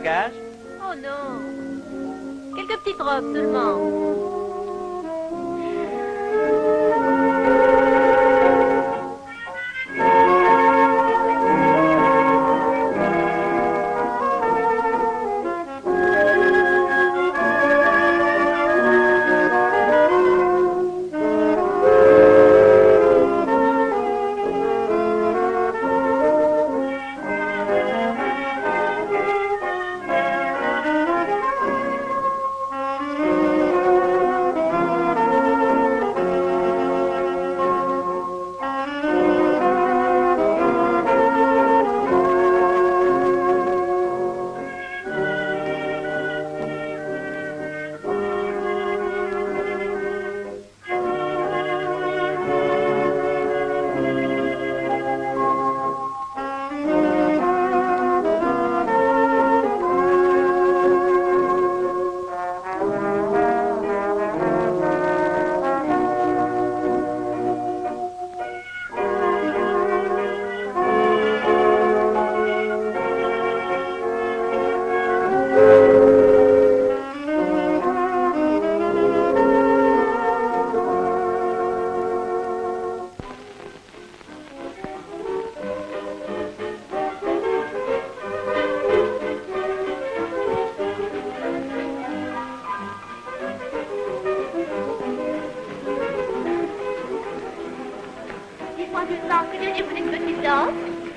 bagages? Oh non. Quelques petites robes seulement.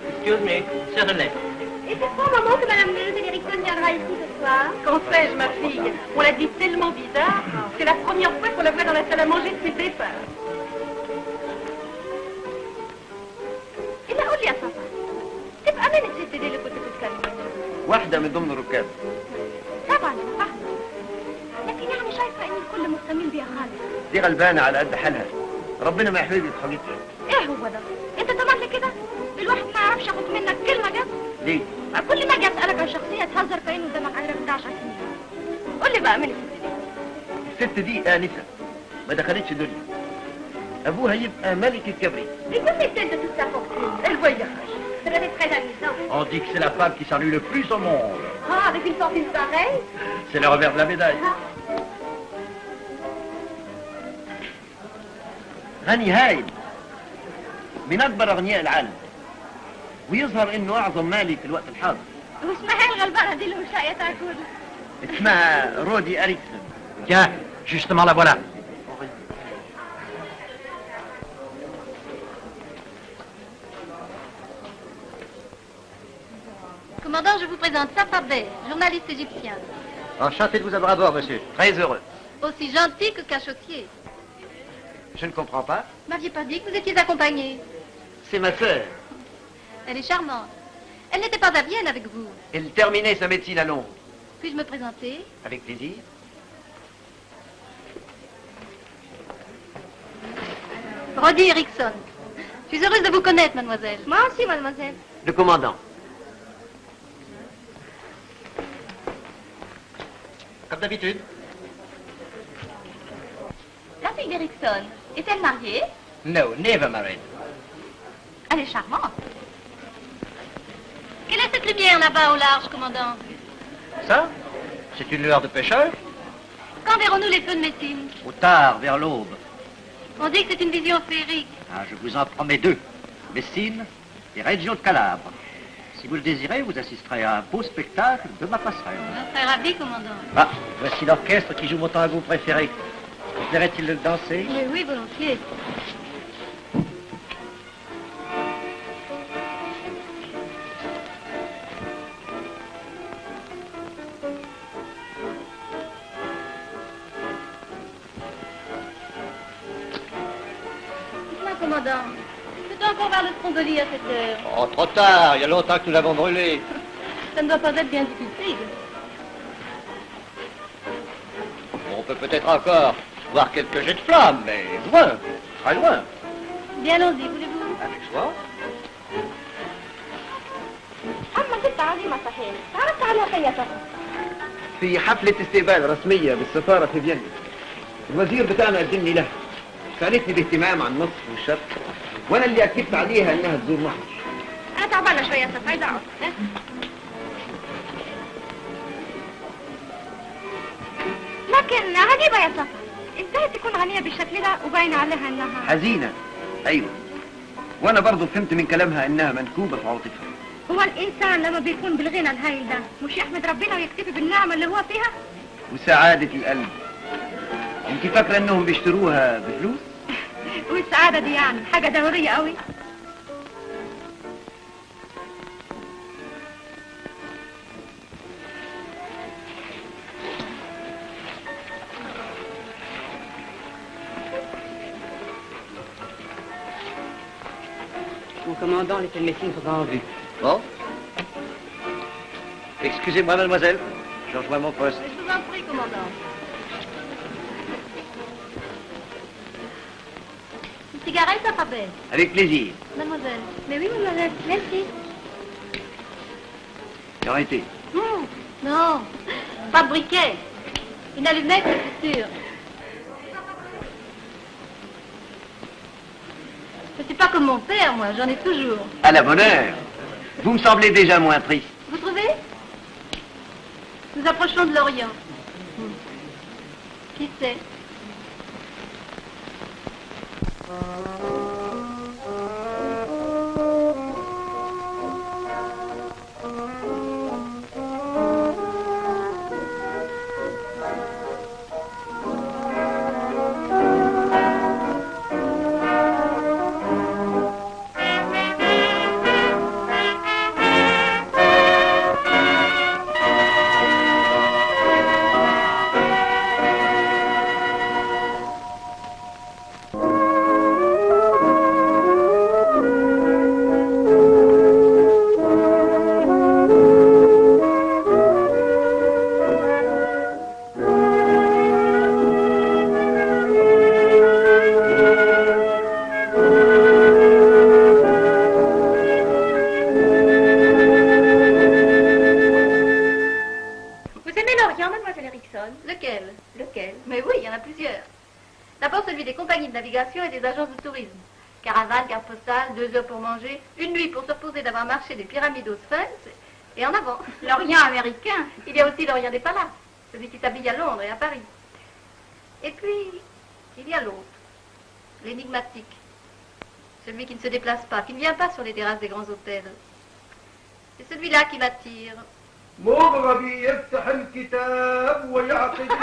Excuse me, certainly. Et c'est pas maman que Madame Mademoiselle Erickson viendra ici ce soir? Qu'en sais-je, ma fille? On l'a dit tellement bizarre. C'est la première fois qu'on la voit dans la salle à manger depuis le départ. إلا قول لي يا صفا، تبقى مين الست دي اللي كنت بتكلمها؟ واحدة من ضمن الركاب. طبعا فاهمة، لكن يعني شايفة إن الكل مهتمين بيها خالص. دي غلبانة على قد حالها، ربنا ما يحرجك حاجتها. إيه هو ده؟ أنت طبعا كده؟ الواحد ما يعرفش ياخد منك كلمة جد؟ ليه؟ كل ما أجي أسألك عن شخصية تهزر كأنه قدامك عيلة بتاع 10 سنين. قول لي بقى مين الست دي؟ الست دي آنسة، ما دخلتش دنيا. أبوها يبقى ملك الكبريت. Et que fait-elle de toute sa fortune? Elle voyage. Ça doit être très amusant. On dit que c'est la femme qui s'ennuie le plus au monde. Ah, avec une fortune pareille? C'est le revers de la médaille. غني هايل من أكبر أغنياء العالم، ويظهر إنه أعظم مالي في الوقت الحاضر. واسمها الغلبانة دي اللي مش لاقية تاكل؟ اسمها رودي أريكسون. Tiens, justement la voilà. Commandant, je vous présente Safa Bey, journaliste égyptien. Enchanté de vous avoir à bord, monsieur. Très heureux. Aussi gentil que cachotier. Je ne comprends pas. Vous m'aviez pas dit que vous étiez accompagné. C'est ma sœur. Elle est charmante. Elle n'était pas à Vienne avec vous. Elle terminait sa médecine à Londres. Puis-je me présenter? Avec plaisir. Roddy Erickson. Je suis heureuse de vous connaître, mademoiselle. Moi aussi, mademoiselle. Le commandant. Comme d'habitude. La fille d'Erickson, est-elle mariée? No, never married. Elle est charmante. Quelle est cette lumière là-bas au large, commandant? Ça, c'est une lueur de pêcheur. Quand verrons-nous les feux de Messine? Au tard, vers l'aube. On dit que c'est une vision féerique. Ah, je vous en promets deux. Messine et Reggio de Calabre. Si vous le désirez, vous assisterez à un beau spectacle de ma passerelle. Je serais ravi, commandant. Ah, voici l'orchestre qui joue mon tango préféré. Vous plairait-il de le danser? Oui, oui, volontiers. Dites-moi, commandant, peut-on encore voir le Stromboli à cette heure? Oh, trop tard, il y a longtemps que nous l'avons brûlé. Ça ne doit pas être bien difficile. On peut peut-être encore voir quelques jets de flammes, mais loin, très loin. Bien, allons-y, voulez-vous? Avec joie. أما ست عظيمة صحيح، تعرفت عنها شيء يا صفا؟ في حفلة استقبال رسمية بالسفارة في فيينا. الوزير بتاعنا قدمني لها. سألتني باهتمام عن مصر والشرق، وأنا اللي أكدت عليها إنها تزور مصر. أنا تعبانة شوية يا صفا، عايزة أقعد. لكن عجيبة يا صفا، ازاي تكون غنية بالشكل ده وباين عليها انها حزينة. ايوه، وانا برضو فهمت من كلامها انها منكوبة في عاطفها. هو الانسان لما بيكون بالغنى الهائل ده مش يحمد ربنا ويكتفي بالنعمة اللي هو فيها؟ وسعادة القلب، انت فاكرة انهم بيشتروها بفلوس؟ والسعادة دي يعني حاجة ضرورية قوي. Mon commandant, les messines sont en vue. Bon. Excusez-moi, mademoiselle. Je rejoins mon poste. Je vous en prie, commandant. Une cigarette, ça pas belle. Avec plaisir. Mademoiselle. Mais oui, mademoiselle. Merci. Arrêtez. Non. Pas de briquet. Une allumette, c'est sûr. Je suis pas comme mon père, moi. J'en ai toujours. À la bonne heure. Vous me semblez déjà moins triste. Vous trouvez? Nous approchons de l'Orient. Qui sait? Des agences de tourisme. Caravane, carte postale, 2 heures pour manger, une nuit pour se reposer d'avoir marché des pyramides au Sphinx, et en avant. L'Orient américain. Il y a aussi l'Orient des palaces, celui qui s'habille à Londres et à Paris. Et puis, il y a l'autre, l'énigmatique, celui qui ne se déplace pas, qui ne vient pas sur les terrasses des grands hôtels. C'est celui-là qui m'attire. مغربي يفتح الكتاب ويعطي الكتاب.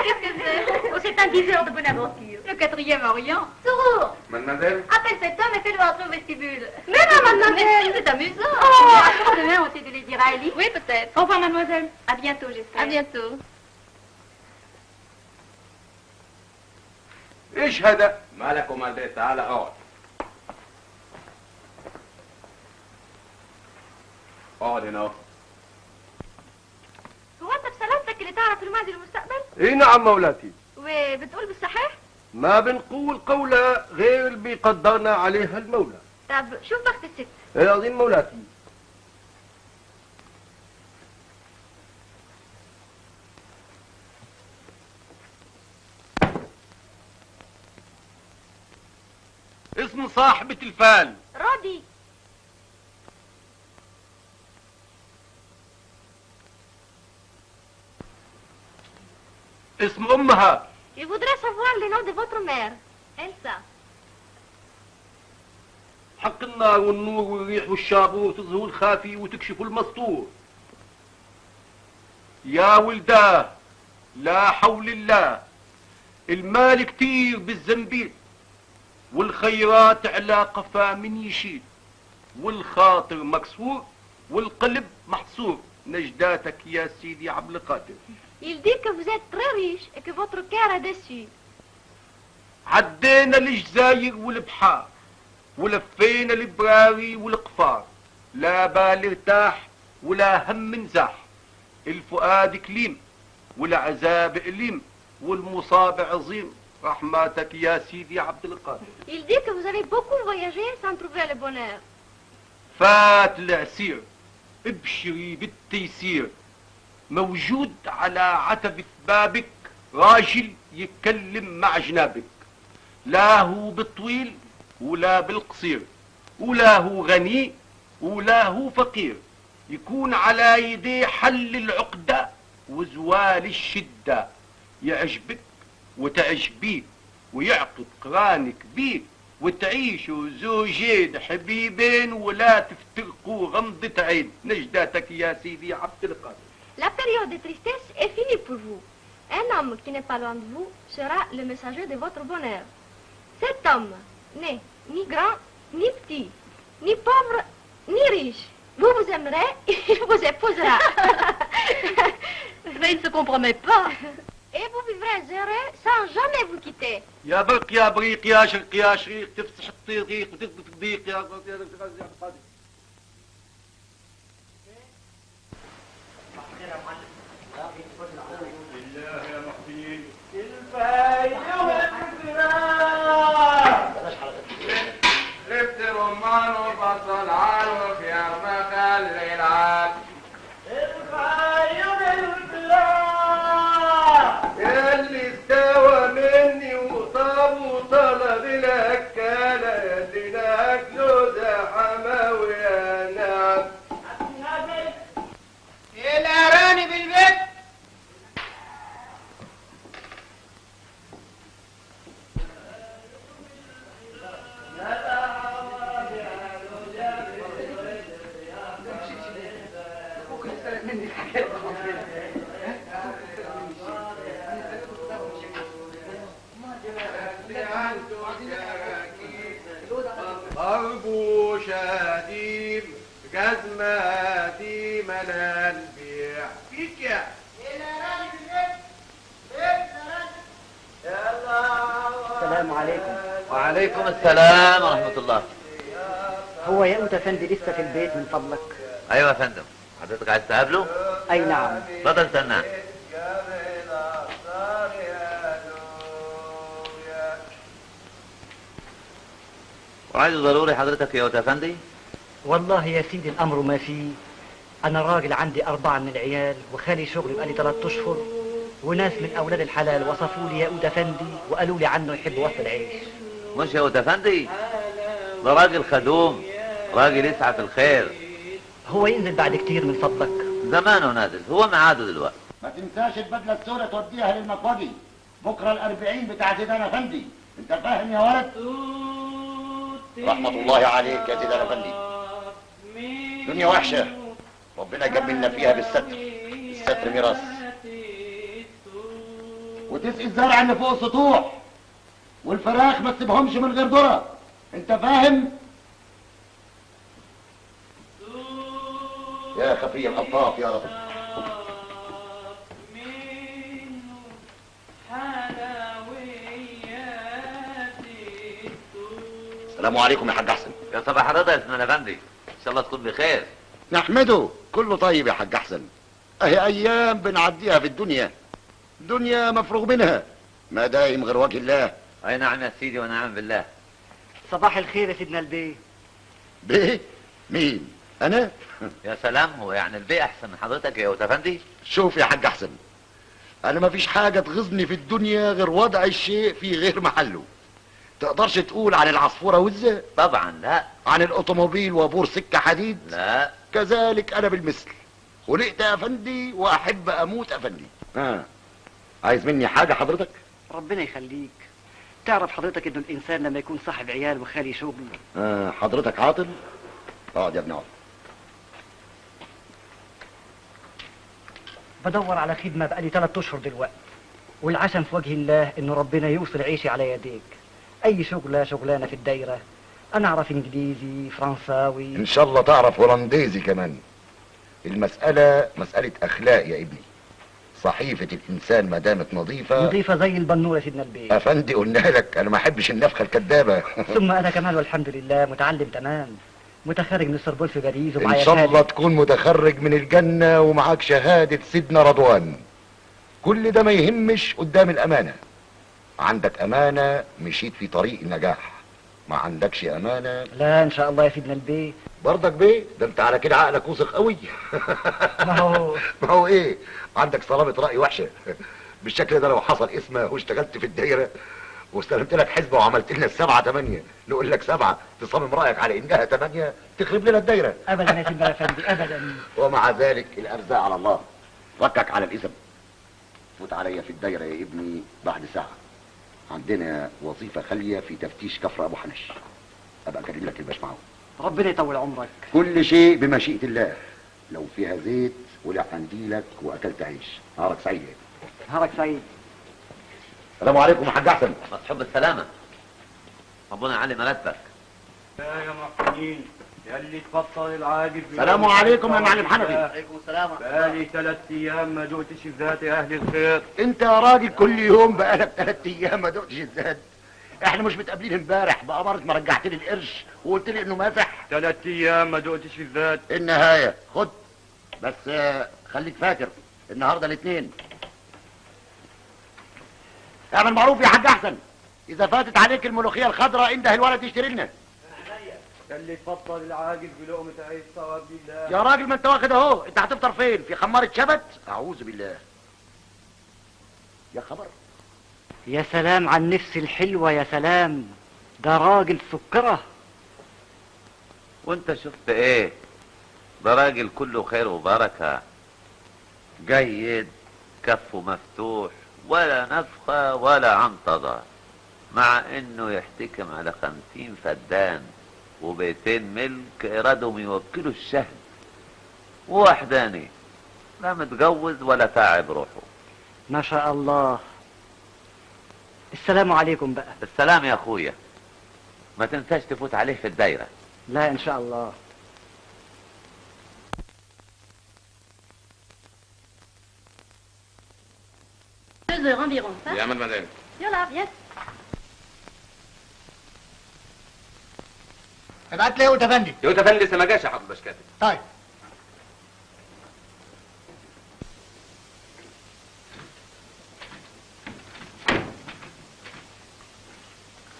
Qu'est-ce que c'est? Oh, c'est un diseur de bonne aventure. Le 4e Orient. Sourd. Mademoiselle. Appelle cet homme et fais-le entrer au vestibule. Mais non, mademoiselle. Mais c'est amusant. Oh, demain, on sait de les dire à Ellie. Oui, peut-être. Au revoir, mademoiselle. À bientôt, j'espère. À bientôt. ايش هذا؟ مالك ومال تعال اقعد. اقعد هنا. هو انت بسلامتك اللي تعرف الماضي والمستقبل؟ اي نعم مولاتي. وبتقول بالصحيح؟ ما بنقول قولة غير اللي بيقدرنا عليها المولى. طب شوف بخت الست. ايه عظيم مولاتي. اسم صاحبة الفال. رودي. اسم امها. Je voudrais savoir le nom de votre mère. Elsa. حق النار والنور والريح والشابور تظهر الخافي وتكشف المستور. يا ولداه لا حول الله، المال كتير بالزنبيل، والخيرات على قفا من يشيل، والخاطر مكسور والقلب محصور. نجداتك يا سيدي عبد القادر. Il dit que vous êtes très riche et que votre cœur est déçu. عدينا الجزاير والبحار ولفينا البراري والقفار، لا بال ارتاح ولا هم نزاح، الفؤاد كليم والعذاب أليم والمصاب عظيم. رحماتك يا سيدي عبد القادر. Il dit que vous avez beaucoup voyagé sans trouver le bonheur. فات العسير ابشري بالتيسير، موجود على عتبة بابك راجل يتكلم مع جنابك، لا هو بالطويل ولا بالقصير، ولا هو غني ولا هو فقير، يكون على يديه حل العقدة وزوال الشدة يعجبك وتعجبيه ويعقد قرانك بيه وتعيشوا زوجين حبيبين ولا تفترقوا غمضة عين. نجداتك يا سيدي عبد القادر. La période de tristesse est finie pour vous. Un homme qui n'est pas loin de vous sera le messager de votre bonheur. Cet homme n'est ni grand, ni petit, ni pauvre, ni riche. Vous vous aimerez, il vous épousera. Mais il ne se compromet pas. Et vous vivrez heureux sans jamais vous quitter. يا برق يا بريق يا شرق يا شريق تفتح الطريق وتثبت الضيق يا قادر. لفت رمان وبصل عال وخيار مخلي العال الخايم البلاد اللي استوى مني وطاب وطلب الاكالة اللي ناكله زحمة ويا نعم الاراني بالبيت. ضربوا شديد جزمة دي ملال بيع فيك يا السلام عليكم. وعليكم السلام ورحمة الله. هو يا أنت فندي لسه في البيت من فضلك؟ أيوة يا فندم، حضرتك عايز تقابله؟ أي نعم. اتفضل استناه. وعايزه ضروري حضرتك يا أوتا فندي؟ والله يا سيدي الأمر ما فيه. أنا راجل عندي 4 من العيال وخالي شغلي بقالي 3 أشهر وناس من أولاد الحلال وصفوا لي يا أوتا فندي وقالوا لي عنه يحب وسط العيش. مش يا أوتا فندي؟ ده راجل خدوم، راجل يسعى في الخير. هو ينزل بعد كتير من فضلك؟ زمانه نازل، هو ميعاده دلوقتي. ما تنساش البدله السوداء توديها للمطوجي بكره ال40 بتاع زيدان افندي. انت فاهم يا ولد؟ رحمة الله عليك يا زيدان افندي. دنيا وحشة ربنا جملنا فيها بالستر. الستر ميراث. وتسقي الزرع اللي فوق السطوح والفراخ ما تسيبهمش من غير ذره. انت فاهم؟ يا خفي الألطاف يا رب. السلام عليكم يا حاج احسن. يا صباح الرضا يا سيدنا افندي، ان شاء الله تكون بخير. نحمده كله طيب يا حاج احسن. اهي ايام بنعديها في الدنيا، دنيا مفروغ منها، ما دايم غير وجه الله. اي نعم يا سيدي ونعم بالله. صباح الخير يا سيدنا البيه. بيه؟ مين؟ انا؟ يا سلام، هو يعني البيه احسن من حضرتك يا أوتا فندي؟ شوف يا حاج احسن، انا مفيش حاجة تغيظني في الدنيا غير وضع الشيء في غير محله. تقدرش تقول عن العصفورة وزة؟ طبعا لا. عن الاوتوموبيل وابور سكة حديد؟ لا. كذلك انا بالمثل، خلقت افندي واحب اموت افندي. عايز مني حاجة حضرتك؟ ربنا يخليك. تعرف حضرتك انه الانسان لما يكون صاحب عيال وخالي شغل. حضرتك عاطل؟ اقعد يا ابني اقعد. بدور على خدمة بقالي 3 أشهر دلوقتي، والعشم في وجه الله انه ربنا يوصل عيشي على يديك. اي شغلانة في الدايرة. انا اعرف انجليزي فرنساوي. ان شاء الله تعرف هولنديزي كمان. المسألة مسألة اخلاق يا ابني. صحيفة الانسان ما دامت نظيفة زي البنورة يا سيدنا البيه. افندي قلنا لك انا ما احبش النفخة الكدابة. ثم انا كمان والحمد لله متعلم تمام، متخرج من السوربون في باريس ومعايا ان شاء الله تكون متخرج من الجنة ومعاك شهادة سيدنا رضوان. كل ده ما يهمش قدام الامانة. عندك امانة مشيت في طريق النجاح، ما عندكش امانة. لا ان شاء الله يا سيدنا البيه. برضك بيه؟ ده انت على كده عقلك وسخ قوي. ما هو ايه؟ عندك صلابة رأي وحشة. بالشكل ده لو حصل اسمه واشتغلت في الدايرة واستلمت لك حزبة وعملت لنا 7 8 نقول لك 7 تصمم رأيك على انها 8 تخرب لنا الدايرة. ابدا يا سيدنا افندي ابدا. ومع ذلك الارزاق على الله. ركك على الاسم. فوت عليا في الدايرة يا ابني بعد ساعة. عندنا وظيفة خالية في تفتيش كفر ابو حنش. ابقى اكلم لك الباش معاهم. ربنا يطول عمرك. كل شيء بمشيئة الله. لو فيها زيت ولع قنديلك واكلت عيش. نهارك سعيد يا ابني. نهارك سعيد. السلام عليكم يا حاج احسن. مصحوب بالسلامة. ربنا يعلي مرتبك. يا محسنين يلي تفضل العاجل. السلام عليكم يا معلم حنفي. عليكم السلام. بقالي 3 ايام ما دقتش الذات يا اهل الخير. انت يا راجل كل يوم بقالك 3 ايام ما دقتش الزاد. احنا مش متقابلين امبارح بأمارة ما رجعت لي القرش وقلت لي انه ماسح. 3 ايام ما دقتش الذات. النهاية خد بس خليك فاكر النهارده الاثنين. اعمل معروف يا حاج احسن، اذا فاتت عليك الملوخيه الخضراء انده الولد يشتري لنا. يلي تفضل العاجل بلقمة عيش صواب بالله. يا راجل ما انت واخد اهو، انت هتفطر فين؟ في خمارة شبت؟ اعوذ بالله. يا خبر. يا سلام عن النفس الحلوة، يا سلام. ده راجل سكرة. وانت شفت ايه؟ ده راجل كله خير وبركة، جيد، كفه مفتوح، ولا نفخة ولا عنطزة، مع انه يحتكم على 50 فدان وبيتين ملك ارادهم يوكلوا الشهد، ووحداني لا متجوز ولا تعب روحه. ما شاء الله. السلام عليكم بقى. السلام يا اخويا، ما تنساش تفوت عليه في الدايرة. لا ان شاء الله. Deux heures environ, ça. يا مدام. Yola, viens. ابعت لي يا افندي. يوتا فندم لسه ما جاش يا حضرة الباشكاتب. طيب.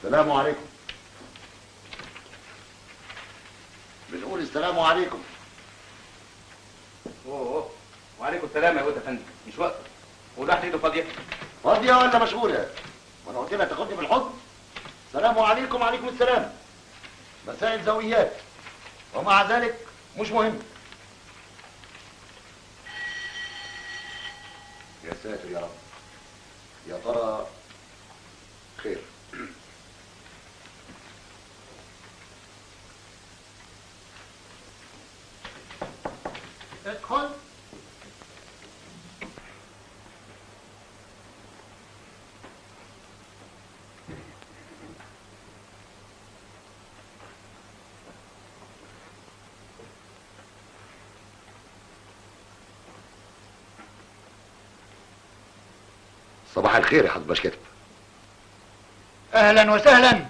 السلام عليكم. بنقول السلام عليكم. اوه وعليكم السلام يا يوتا فندم، مش وقت. والواحد ايده فاضية. فاضية ولا مشغولة؟ وانا قلت لها تاخدني بالحضن. السلام عليكم. وعليكم السلام. مسائل زويات ومع ذلك مش مهم. يا ساتر يا رب. يا ترى خير. ادخل. صباح الخير يا حضرة باشكاتب. اهلا وسهلا.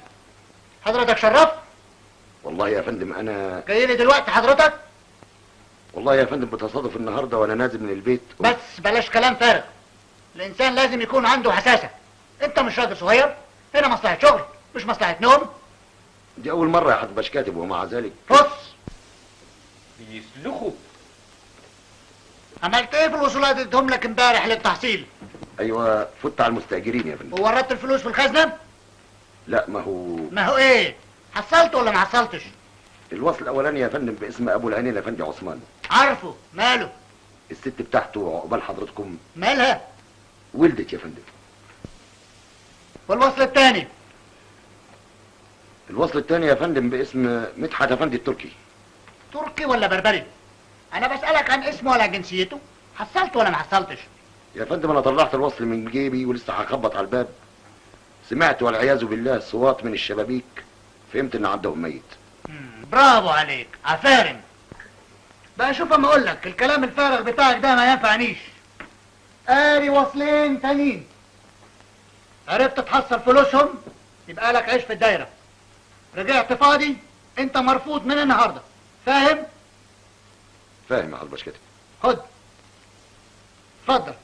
حضرتك شرفت. والله يا فندم انا جاي لي دلوقتي حضرتك؟ والله يا فندم بتصادف النهارده وانا نازل من البيت بس بلاش كلام فارغ. الانسان لازم يكون عنده حساسه. انت مش راجل صغير، هنا مصلحه شغل مش مصلحه نوم. دي اول مره يا حضرة باشكاتب ومع ذلك بص. بيسلخوا. عملت ايه في الوصولات اللي اديتهم لك امبارح للتحصيل؟ ايوه فت على المستاجرين يا فندم. ووردت الفلوس في الخزنه؟ لا ما هو ايه؟ حصلت ولا ما حصلتش؟ الوصل الاولاني يا فندم باسم ابو العينين يا فندم عثمان. عارفه. ماله؟ الست بتاعته عقبال حضرتكم مالها؟ ولدت يا فندم. والوصل الثاني؟ الوصل الثاني يا فندم باسم مدحت افندي التركي. تركي ولا بربري؟ انا بسألك عن اسمه ولا جنسيته. حصلت ولا ما حصلتش؟ يا فندم انا طلعت الوصل من جيبي ولسه هخبط على الباب، سمعت والعياذ بالله صوات من الشبابيك، فهمت ان عندهم ميت. برافو عليك، عفارم. بقى شوف اما اقول لك الكلام الفارغ بتاعك ده ما ينفعنيش. قاري وصلين تانيين. عرفت تحصل فلوسهم يبقى لك عيش في الدايره. رجعت فاضي انت مرفوض من النهارده. فاهم؟ فاهم يا حضرة باشكاتب. خد. اتفضل.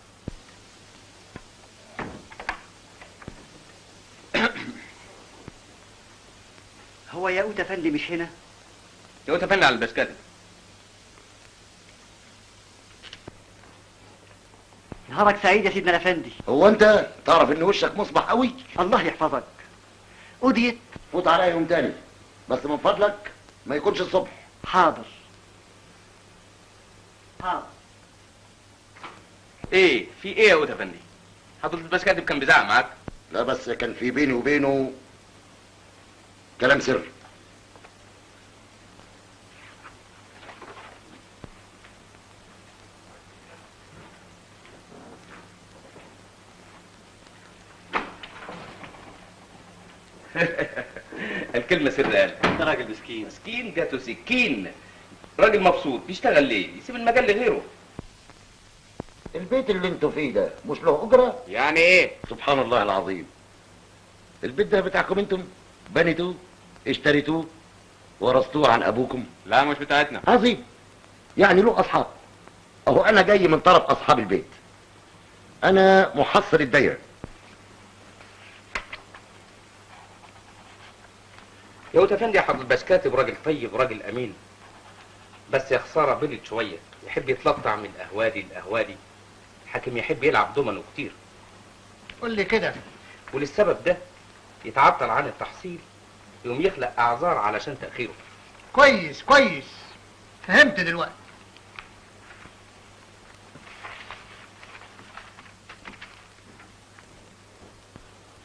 هو ياقوت افندي مش هنا؟ يوتا فندم على الباشكاتب. نهارك سعيد يا سيدنا الافندي. هو انت تعرف ان وشك مصبح قوي؟ الله يحفظك. أديت. فوت عليا يوم تاني بس من فضلك ما يكونش الصبح. حاضر. حاضر. ايه في ايه يا يوتا فندم؟ حضرة الباش كاتب كان بيزعق معاك؟ لا بس كان في بيني وبينه كلام سر. الكلمة سر قال انت راجل مسكين. مسكين جاته سكين. راجل مبسوط بيشتغل ليه؟ يسيب المجال لغيره. البيت اللي انتوا فيه ده مش له اجره؟ يعني ايه؟ سبحان الله العظيم. البيت ده بتاعكم انتم؟ بنيتوه؟ اشتريتوه؟ ورثتوه عن ابوكم؟ لا مش بتاعتنا. عظيم. يعني له اصحاب. اهو انا جاي من طرف اصحاب البيت. انا محصل الدايره. يا افندي يا حضرة الباش كاتب راجل طيب راجل امين. بس يا خساره بلد شويه، يحب يتلطع من اهوادي لاهوادي. الحاكم يحب يلعب دومينو كتير. قول لي كده. وللسبب ده يتعطل عن التحصيل، يقوم يخلق اعذار علشان تاخيره. كويس كويس، فهمت دلوقتي.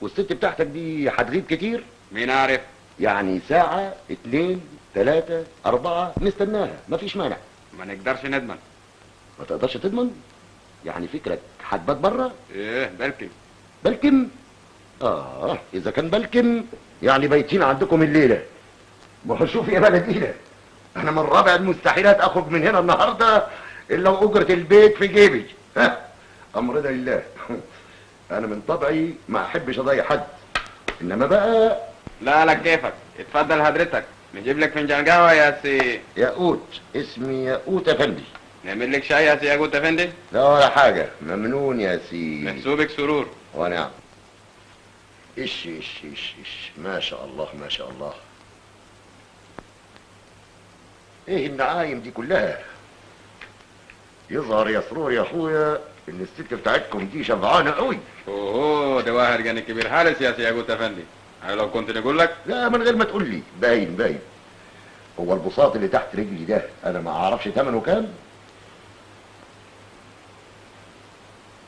والست بتاعتك دي هتغيب كتير؟ مين عارف؟ يعني ساعة، 2، 3، 4 نستناها، مفيش مانع. ما نقدرش نضمن. ما تقدرش تضمن؟ يعني فكرك هتبات بره؟ ايه بلكم. بلكم؟ إذا كان بلكم يعني بايتين عندكم الليلة. ما هو شوف يا بلدينا، أنا من رابع المستحيلات أخرج من هنا النهاردة إلا وأجرة البيت في جيبي. أمرنا لله. أنا من طبعي ما أحبش أضيع حد، إنما بقى لا لك كيفك. اتفضل حضرتك، نجيب لك فنجان قهوه يا سي ياقوت. اسمي ياقوت افندي. نعمل لك شاي يا سي ياقوت افندي؟ لا ولا حاجة، ممنون يا سي. محسوبك سرور. ونعم. إيش إيش إيش إيش، ما شاء الله ما شاء الله. إيه النعايم دي كلها؟ يظهر يا سرور يا أخويا إن الست بتاعتكم دي شبعانة قوي. اوه ده واحد جاني كبير حارس يا سي ياقوت افندي. انا لو كنت نقول لك. لا من غير ما تقول لي، باين باين. هو البساط اللي تحت رجلي ده أنا ما أعرفش ثمنه كام؟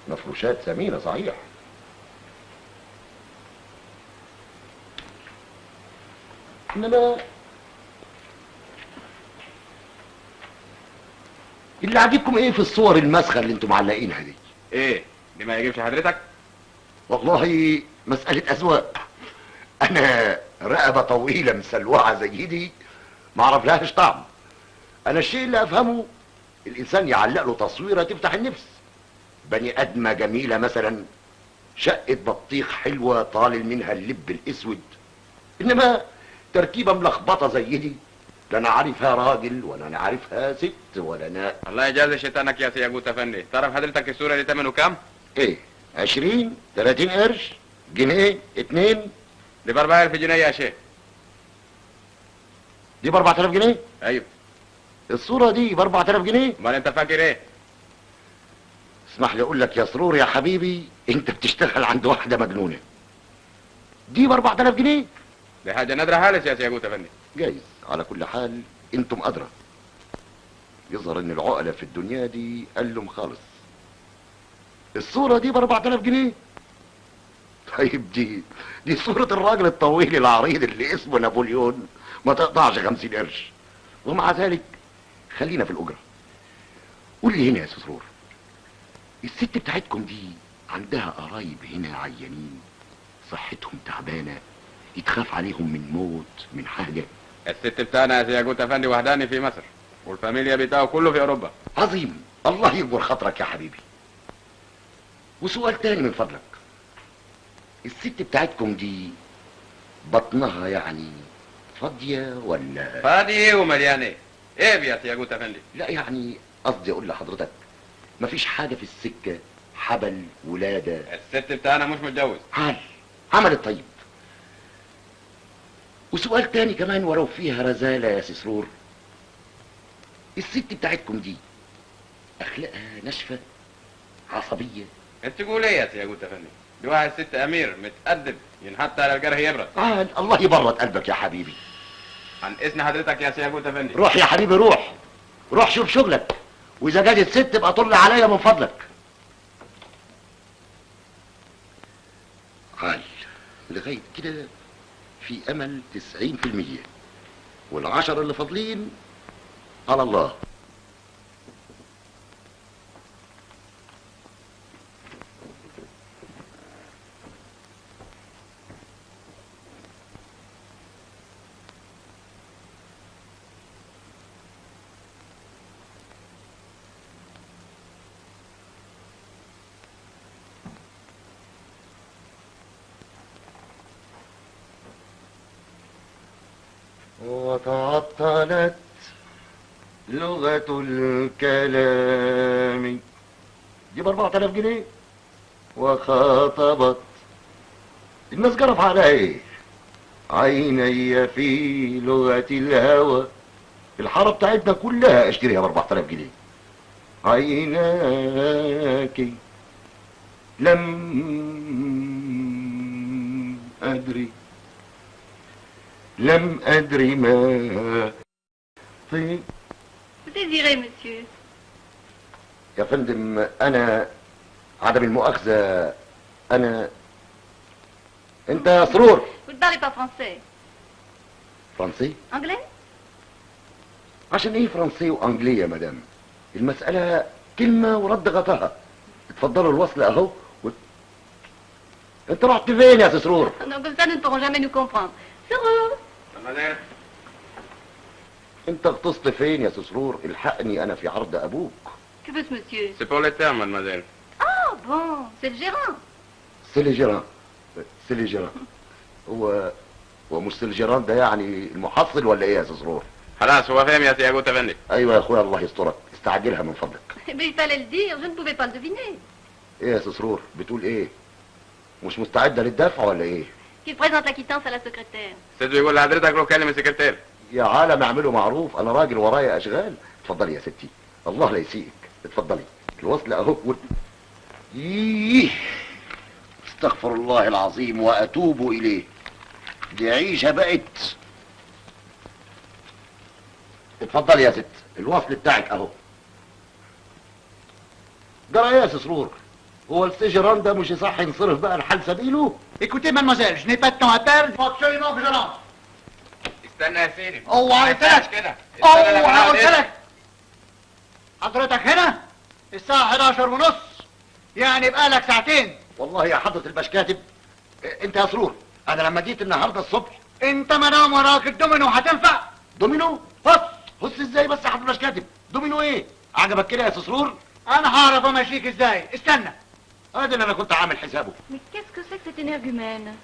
مفروشات ثمينة صحيح. إنما اللي عاجبكم إيه في الصور المسخة اللي أنتم معلقينها دي؟ ايه دي ما يجيبش حضرتك؟ والله مسألة أذواق. أنا رقبة طويلة مسلوعة زي دي ما أعرف لهاش طعم. أنا الشيء اللي أفهمه الإنسان يعلق له تصويرة تفتح النفس. بني أدمة جميلة مثلا، شقة بطيخ حلوة طالل منها اللب الأسود. إنما تركيبة ملخبطة زي دي، لا أنا عارفها راجل ولا أنا عارفها ست ولا أنا. الله يجازي شيطانك يا سي ياقوت افندي. تعرف حضرتك الصورة دي ثمنه كام؟ إيه 20 30 قرش؟ جنيه 2؟ دي ب 4000 جنيه يا شيخ. دي ب 4000 جنيه؟ ايوه. الصورة دي ب 4000 جنيه؟ امال انت فاكر ايه؟ اسمح لي اقول لك يا سرور يا حبيبي، انت بتشتغل عند واحدة مجنونة. دي ب 4000 جنيه؟ دي حاجة نادرة خالص يا سي ياقوت افندي. جايز، على كل حال انتم ادرى. يظهر ان العقلة في الدنيا دي قلهم خالص. الصورة دي ب 4000 جنيه؟ طيب دي صورة الراجل الطويل العريض اللي اسمه نابليون، ما تقطعش 50 قرش. ومع ذلك خلينا في الأجرة. قول لي هنا يا سرور، الست بتاعتكم دي عندها قرايب هنا عيانين صحتهم تعبانة يتخاف عليهم من موت من حاجة؟ الست بتاعنا يا سي ياقوت افندي وحداني في مصر، والفاميليا بتاعه كله في اوروبا. عظيم، الله يكبر خاطرك يا حبيبي. وسؤال تاني من فضلك، الست بتاعتكم دي بطنها يعني فاضية ولا؟ فاضية ومليانة. ايه يا سي ياقوت افندي؟ لا يعني قصدي اقول لحضرتك مفيش حاجة في السكة، حبل ولادة. الست بتاعنا مش متجوز. عملت طيب. وسؤال تاني كمان ولو فيها رزالة يا سي سرور، الست بتاعتكم دي اخلاقها ناشفة عصبية؟ انت تقول ايه يا سي ياقوت افندي؟ دي واحد ست امير متأدب ينحط على الجرح يبرد. الله يبرد قلبك يا حبيبي. عن اذن حضرتك يا سي ياقوت افندي. روح يا حبيبي روح، روح شوف شغلك، واذا جت الست ابقى طل عليا من فضلك. لغاية كده في أمل 90%، والعشرة اللي فاضلين على الله. وتعطلت لغة الكلام، جيب 4000 جنيه. وخاطبت الناس جرف على ايه؟ عيني في لغة الهوى، الحارة بتاعتنا كلها اشتريها ب4000 جنيه. عيناك لم أدري ما طيب. Vous désirez, monsieur? يا فندم أنا عدم المؤاخذة أنت يا سرور. Vous ne parlez pas français. فرنسي؟ Anglais? عشان إيه فرنسي وأنجلي يا مدام؟ المسألة كلمة ورد غطاها. اتفضلوا الوصل أهو أنت رحت فين يا سرور؟ Non, comme ça, nous ne pourrons jamais nous comprendre. Soro! أنت غطست فين يا سرور؟ الحقني أنا في عرض أبوك. Que veut ce monsieur? C'est pour le terme, mademoiselle. Ah, bon, c'est le gérant. سي لي جيران. سي لي جيران. هو مش سي لي جيران ده يعني المحصل ولا إيه يا سرور؟ خلاص هو فاهم يا سي أبو تفندي. أيوة يا أخويا الله يسترك، استعجلها من فضلك. Mais il fallait le dire, je ne pouvais pas le deviner. إيه يا سرور؟ بتقول إيه؟ مش مستعدة للدفع ولا إيه؟ Qu'il présente la quittance à la secrétaire. سيدو يقول لحضرتك لو كلم السكرتير. يا عالم اعملوا معروف، انا راجل ورايا اشغال. اتفضلي يا ستي، الله لا يسيئك. اتفضلي الوصل اهو. استغفر الله العظيم واتوب اليه. دي عيشه بقت. اتفضلي يا ست، الوصل بتاعك اهو. جرى ايه يا سرور؟ هو السجران ده مش صح ينصرف بقى لحال سبيله؟ Écoutez, mademoiselle, je n'ai pas de temps à perdre, il faut absolument que je rentre. استنى يا سيدي. اوعى قلت لك كده. اوعى قلت لك. حضرتك هنا الساعة 11 ونص، يعني بقالك ساعتين. والله يا حضرة البشكاتب انت يا سرور، انا لما جيت النهارده الصبح. انت ما دام وراك الدومينو هتنفع. دومينو؟ هص ازاي بس يا حضرة البشكاتب؟ دومينو ايه؟ عجبك كده يا سرور؟ انا هعرف امشيك ازاي، استنى. ادي اللي انا كنت عامل حسابه. Mais qu'est-ce que c'est que cet énergumène?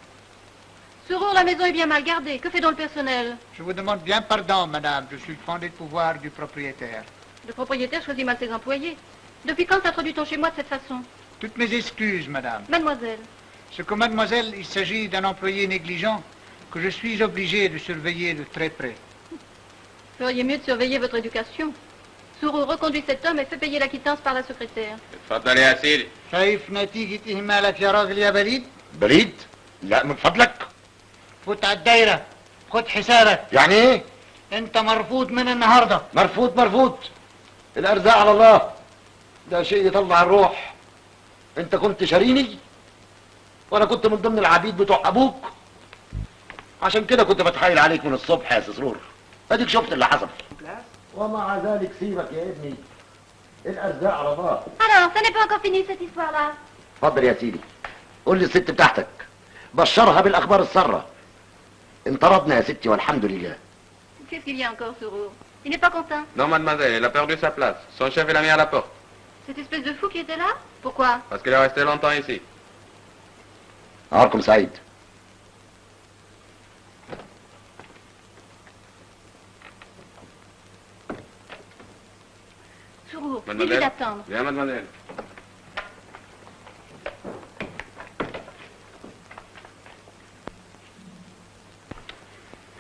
Soro, la maison est bien mal gardée. Que fait donc le personnel? Je vous demande bien pardon, madame, je suis fondé de pouvoir du propriétaire. Le propriétaire choisit mal ses employés. Depuis quand s'introduit-on chez moi de cette façon? Toutes mes excuses, madame. Mademoiselle. Ce que mademoiselle, il s'agit d'un employé négligent que je suis obligé de surveiller de très près. Vous feriez mieux de surveiller votre éducation. Soro reconduit cet homme et fait payer la quittance par la secrétaire. اتفضل يا سيدي. شايف نتيجة إهمالك يا راجل يا بريد؟ بريد؟ لا من فضلك. فوت على الدايرة، خد حسابك. يعني ايه؟ انت مرفوض من النهاردة. مرفوض. الارزاق على الله، ده شيء يطلع الروح. انت كنت شاريني وانا كنت من ضمن العبيد بتوع ابوك، عشان كده كنت بتحايل عليك من الصبح يا سرور. اديك شفت اللي حصل. ومع ذلك سيبك يا ابني، الارزاق على الله. Alors, ça n'est pas encore fini cette histoire-là. اتفضل يا سيدي، قول لي الست بتاعتك بشرها بالاخبار الساره. انطردنا يا ستي والحمد لله. Qu'est-ce qu'il y a encore, Soro? Il n'est pas content. Non, mademoiselle, il a perdu sa place. Son chef, il l'a mis à la porte. Cette espèce de fou qui était là? Pourquoi? Parce qu'il est resté longtemps ici. نهاركم سعيد. Soro, dis-lui Mademoiselle. d'attendre. Viens, mademoiselle.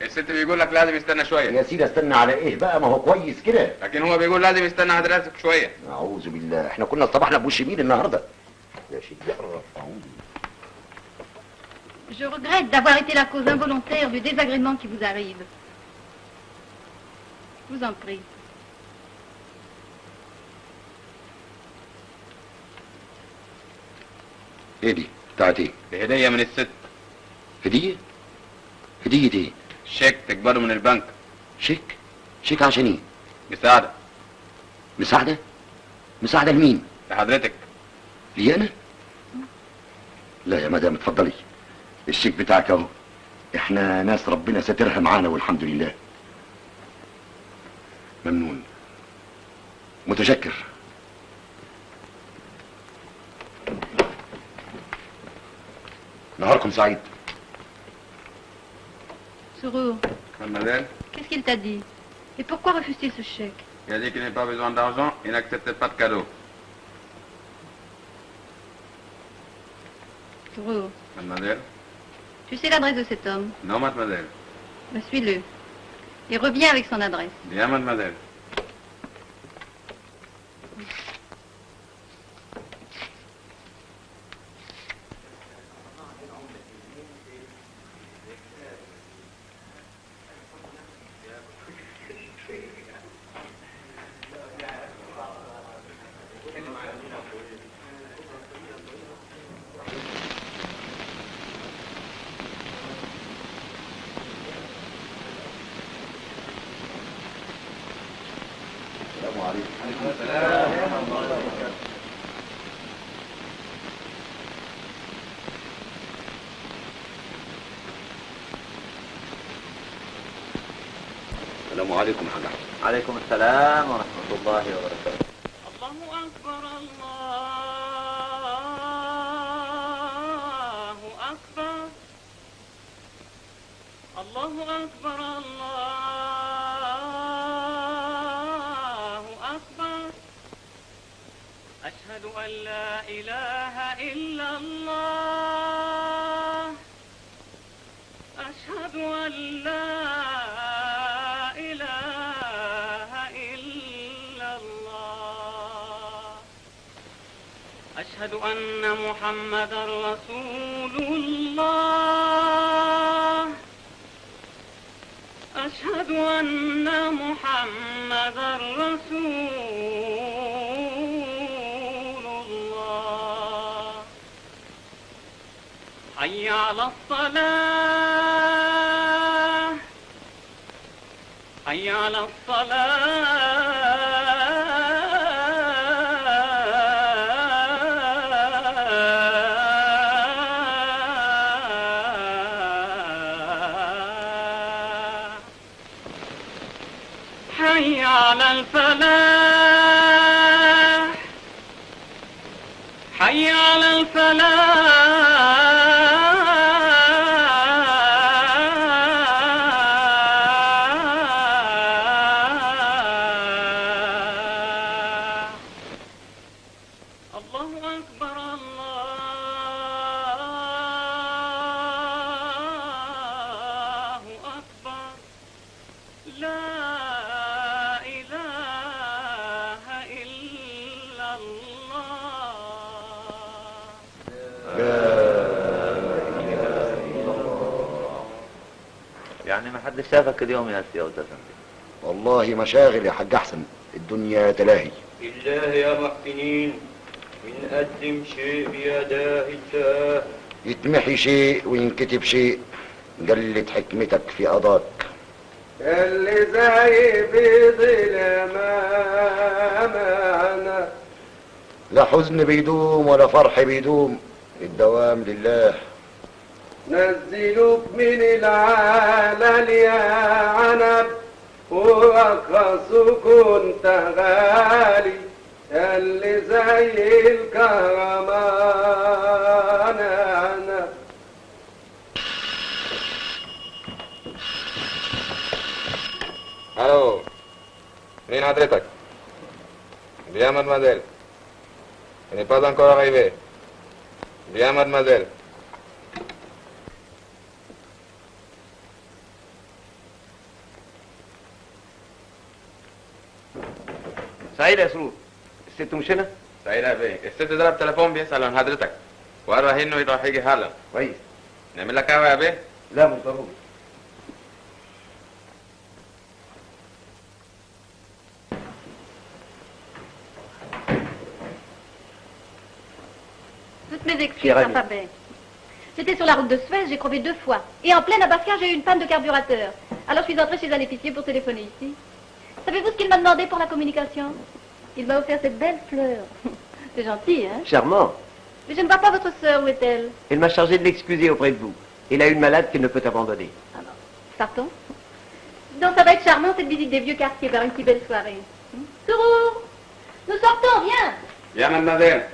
الست بيقول لك لازم يستنى شويه. يا سيدي استنى على ايه بقى؟ ما هو كويس كده. لكن هو بيقول لازم يستنى حضرتك شويه. اعوذ بالله، احنا كنا صباحنا بوش يمين النهارده. يا شيخ Je regrette d'avoir été la cause involontaire du désagrément qui vous arrive. Je vous en prie. ايه دي؟ بتاعت ايه؟ دي هديه من الست. هدية؟ هدية ايه؟ شيك تقبله من البنك. شيك؟ شيك عشان ايه؟ مساعدة. مساعدة؟ مساعدة لمين؟ لحضرتك. لي انا؟ لا يا مدام اتفضلي، الشيك بتاعك اهو. احنا ناس ربنا سترها معانا والحمد لله. ممنون، متشكر. نهاركم سعيد. Sourou, Mademoiselle, qu'est-ce qu'il t'a dit? Et pourquoi refuser ce chèque? il a dit qu'il n'avait pas besoin d'argent, il n'acceptait pas de cadeau. Sourou, Mademoiselle? tu sais l'adresse de cet homme? Non, mademoiselle. Ben, suis-le. Et reviens avec son adresse. Bien, mademoiselle. السلام عليكم يا حاج احمد. عليكم السلام ورحمة الله وبركاته. الله أكبر الله أكبر الله أكبر الله أكبر. أشهد أن لا إله إلا الله. أشهد أن لا أشهد أن محمدا رسول الله. أشهد أن محمدا رسول الله. حي على الصلاة. حي على الصلاة. حي على الفلاح. حي على الفلاح. الله أكبر الله أكبر. لا يعني ما حد شافك اليوم يا سي أوتة فندم؟ والله مشاغل يا حاج احسن، الدنيا تلاهي. بالله يا محسنين بنقدم شيء بيداه الله. يتمحي شيء وينكتب شيء، قلت حكمتك في قضاك. اللي زي بيض الأمانة. لا حزن بيدوم ولا فرح بيدوم، الدوام لله. نزلوك من العالل يا عنب ورخصوك وانت غالي. اللي زي الكهرمان عنب. الو، مين حضرتك؟ Bien, mademoiselle. Il n'est pas encore arrivé. Bien, mademoiselle. سعيد يا سرور، الست مش هنا؟ سعيد يا بيه، الست ضرب تليفون بيسأل عن حضرتك وقال انه يروح يجي حالا. كويس. نعمل لك قهوة يا بيه؟ لا مش ضروري. Toutes mes excuses, papa Ben. J'étais sur la route de Suez, j'ai crevé 2 fois. Et en pleine Abasca, j'ai eu une panne de carburateur. Alors je suis entrée chez un épicier pour téléphoner ici. Savez-vous ce qu'il m'a demandé pour la communication? Il m'a offert cette belle fleur. C'est gentil, hein? Charmant. Mais je ne vois pas votre sœur, où est-elle? Elle m'a chargé de l'excuser auprès de vous. Elle a une malade qu'elle ne peut abandonner. Partons. Donc ça va être charmant cette visite des vieux quartiers par une si belle soirée. Sourou! Nous sortons, viens! Bien, mademoiselle.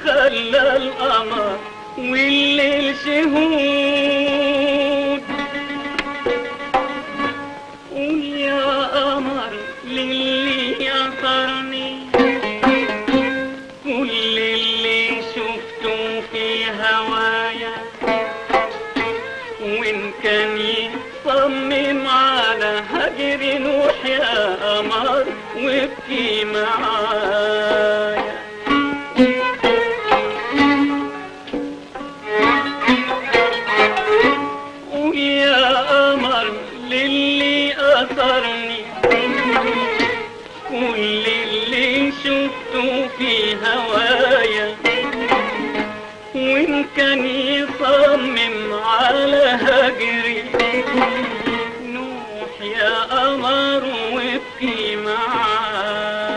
خلى القمر والليل شهود قول يا قمر للي يعطرني كل اللي شفته في هوايا وإن كان يصمم على هجر نوح يا قمر وابكي معايا كل اللي شفته في هوايا وإن كان يصمم على هجري نوح يا قمر وابكي معايا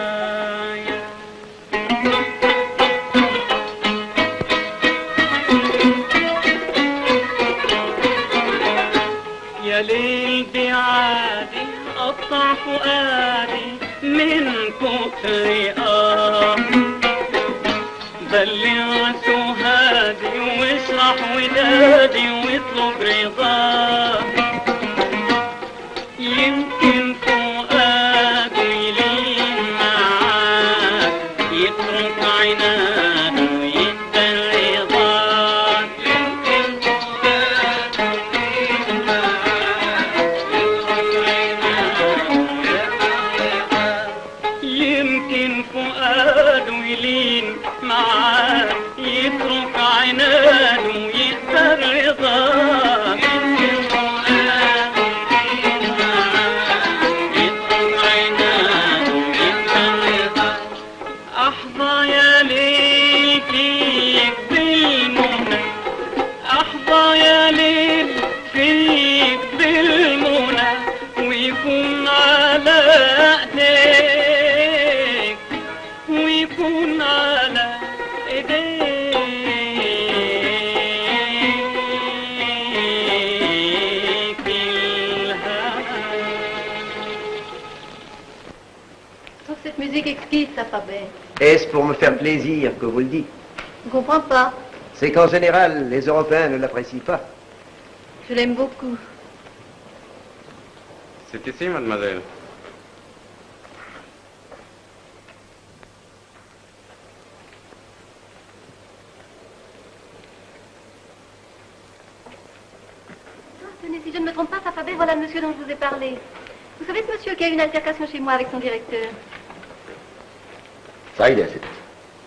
يا ليل بعادي قطع فؤادي من كتر بلغ سهادي واشرح ودادي واطلب رضاه يمكن فؤاده يلين معاك يترك عناده ويقبل رضاك يمكن فؤاده يلين معاك يمكن فؤاده يلين معاك يترك عناده ويقبل رضاك يمكن فؤاده يلين معاك يترك عناده ويقبل رضاك أحظى يا ليل فيك بالمنى أحظى يا ليل فيك بالمنى ويكون على ايديك ويكون على ايديك الهوى. Je trouve cette musique exquise, ça Fabien. Est-ce pour me faire plaisir que vous le dites? Je comprends pas. C'est qu'en général, les Européens ne l'apprécient pas. Je l'aime beaucoup. C'est ici, mademoiselle. Ah, tenez, si je ne me trompe pas, Fabien, voilà le monsieur dont je vous ai parlé. Vous savez ce monsieur qui a eu une altercation chez moi avec son directeur? سعيد يا ست.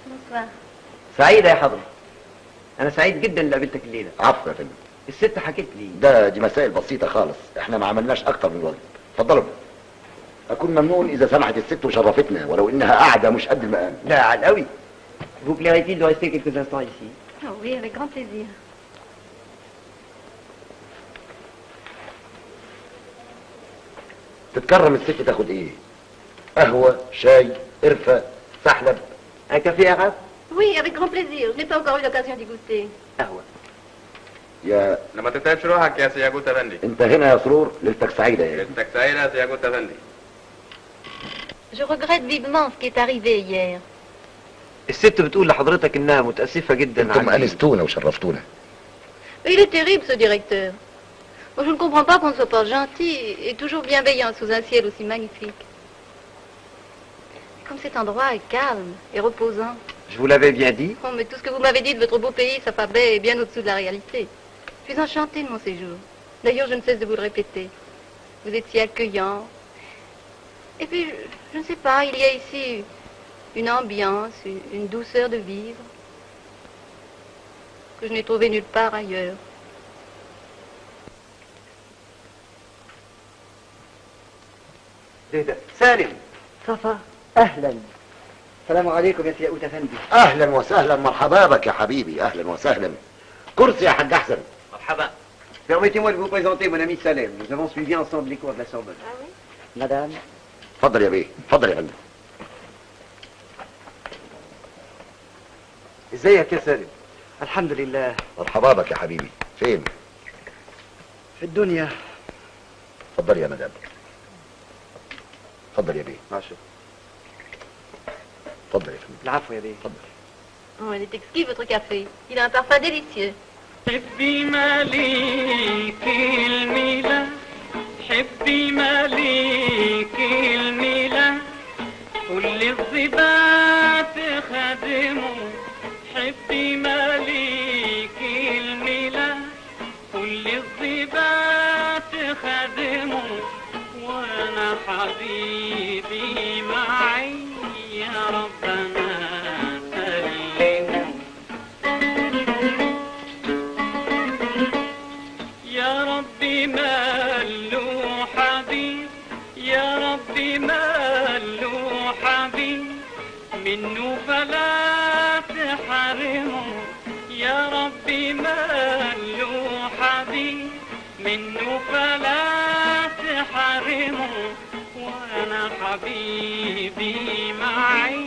Bonsoir. سعيدة يا حضرة. أنا سعيد جدا اللي قابلتك الليلة. عفوا يا فندم. الست حكت لي. دي مسائل بسيطة خالص، احنا ما عملناش أكتر من واجب. اتفضلوا. أكون ممنون إذا سمحت الست وشرفتنا ولو إنها قاعدة مش قد المقام. لا على القوي. Vous plairait-il de rester quelques instants ici? Oh oui, avec grand plaisir. تتكرم الست تاخد إيه؟ قهوة، شاي، قرفة، سحلب. Un café arabe? Oui, avec grand plaisir. Je n'ai pas encore eu l'occasion d'y goûter. قهوة. يا لما تتعبش روحك يا سياجوت افندي. أنت هنا يا سرور، ليلتك سعيدة يا ليلتك سعيدة يا سياجوت افندي. Je regrette vivement ce qui est arrivé hier. الست بتقول لحضرتك إنها متأسفة جدا. أنتم أنستونا وشرفتونا. Il est terrible ce directeur. Moi, je ne comprends pas qu'on ne soit pas gentil et toujours bienveillant sous un ciel aussi magnifique. Comme cet endroit est calme et reposant. Je vous l'avais bien dit. Oh, mais tout ce que vous m'avez dit de votre beau pays, Safa-Bey, est bien au-dessous de la réalité. Je suis enchantée de mon séjour. D'ailleurs, je ne cesse de vous le répéter. Vous êtes si accueillant. Et puis, je ne sais pas, il y a ici une ambiance, une douceur de vivre que je n'ai trouvé nulle part ailleurs. سالم. صفا. أهلا. السلام عليكم يا سياقوت أفندي. أهلا وسهلا، مرحبا بك يا حبيبي، أهلا وسهلا. كرسي يا حاج أحسن. مرحبا. Permettez-moi de vous présenter mon ami Salem. Nous avons suivi ensemble les cours de la Sorbonne. Ah oui? Madame. اتفضل يا بيه، اتفضل يا فندم. ازيك يا سالم؟ الحمد لله. مرحبا بك يا حبيبي. فين؟ في الدنيا. اتفضل يا مدام. اتفضل يا بيه. ماشي. اتفضل يا فندم. العفو يا بيه. اتفضل. Oh, il est exquis votre café. Il a un parfum délicieux. حبي مالك الميلة، حبي مالك الميلة، كل الظباط خادمه، حبي مالك الميلة، كل الظباط خادمه، وانا حبيبي معي يا ربنا سلمه. يا ربي ماله حبيب، يا ربي ماله حبيب، منه فلا تحرمه، يا ربي ماله حبيب، منه فلا تحرمه، وانا حبيبي معي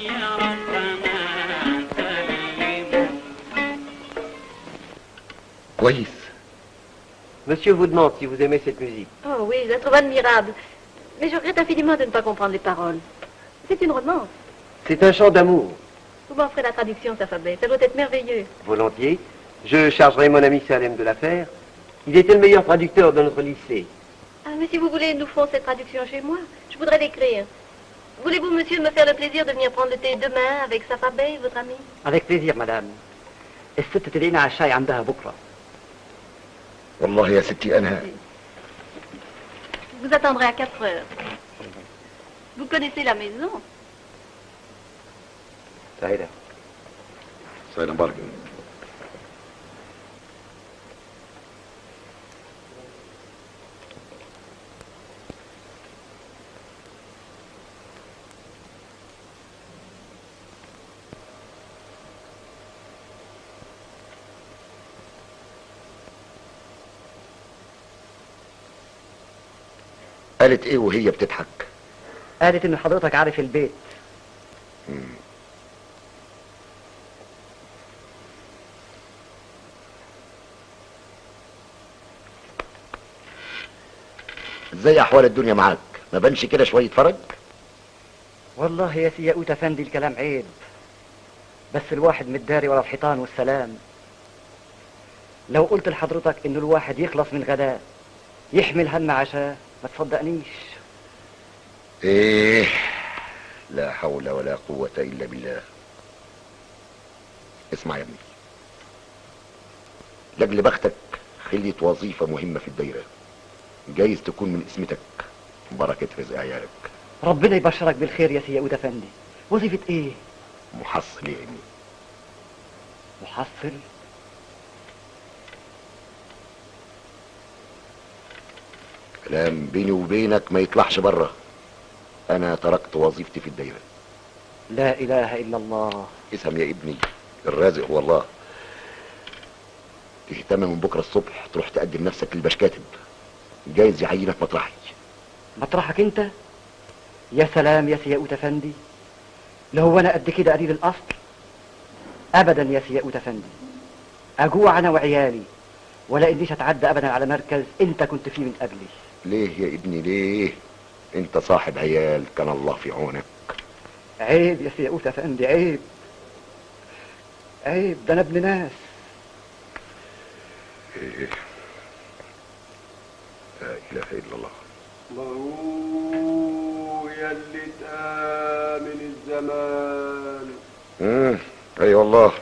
يا ربنا سلمه. كويس. Monsieur vous demande si vous aimez cette musique. Oh oui, je la trouve admirable. Mais je regrette infiniment de ne pas comprendre les paroles. C'est une romance. C'est un chant d'amour. Vous m'en ferez la traduction, Safa-Bey. Ça doit être merveilleux. Volontiers. Je chargerai mon ami Salem de la faire. Il était le meilleur traducteur de notre lycée. Ah, mais si vous voulez, nous ferons cette traduction chez moi. Je voudrais l'écrire. Voulez-vous, monsieur, me faire le plaisir de venir prendre le thé demain avec Safa-Bey, votre ami? Avec plaisir, madame. الست تدعينا على الشاي عندها بكرة. والله يا ستي أنا. Je vous attendrai à 4 heures. Vous connaissez la maison? سعيدة. سلام بارك. قالت ايه وهي بتضحك؟ قالت ان حضرتك عارف البيت. ازاي احوال الدنيا معاك؟ ما بانش كده شويه فرج؟ والله يا سياقوت افندي الكلام عيب، بس الواحد متداري ورا الحيطان والسلام. لو قلت لحضرتك انه الواحد يخلص من غداء يحمل هم عشاء ما تصدقنيش. ايه، لا حول ولا قوة الا بالله. اسمع يا ابني، لاجل بختك خليت وظيفة مهمة في الدايرة، جايز تكون من اسمتك، بركة رزق عيالك. ربنا يبشرك بالخير يا سي ياقوت افندي. وظيفة ايه؟ محصل يا ابني. محصل؟ كلام بيني وبينك ما يطلعش بره. انا تركت وظيفتي في الدايرة. لا اله الا الله. افهم يا ابني، الرازق هو الله. تهتم من بكره الصبح تروح تقدم نفسك للبشكاتب، جايز يعينك مطرحي. مطرحك انت؟ يا سلام يا سي ياقوت افندي، لا هو انا قد كده قليل الاصل؟ ابدا يا سي ياقوت افندي، اجوع انا وعيالي ولا انيش اتعدى ابدا على مركز انت كنت فيه من قبلي. ليه يا ابني ليه؟ انت صاحب عيال، كان الله في عونك. عيب يا سي ياقوت افندي، عيب عيب، ده انا ابن ناس. إيه. لا اله الا الله. هو يلي تآمن الزمان. اي والله.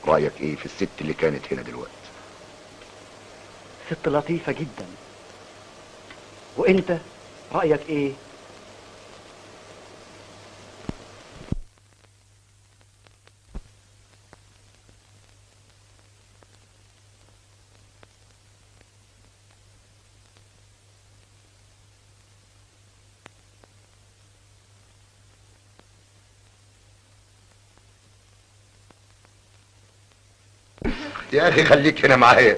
رأيك ايه في الست اللي كانت هنا دلوقتي؟ ست لطيفة جدا. وانت رأيك ايه؟ يا اخي خليك هنا معايا،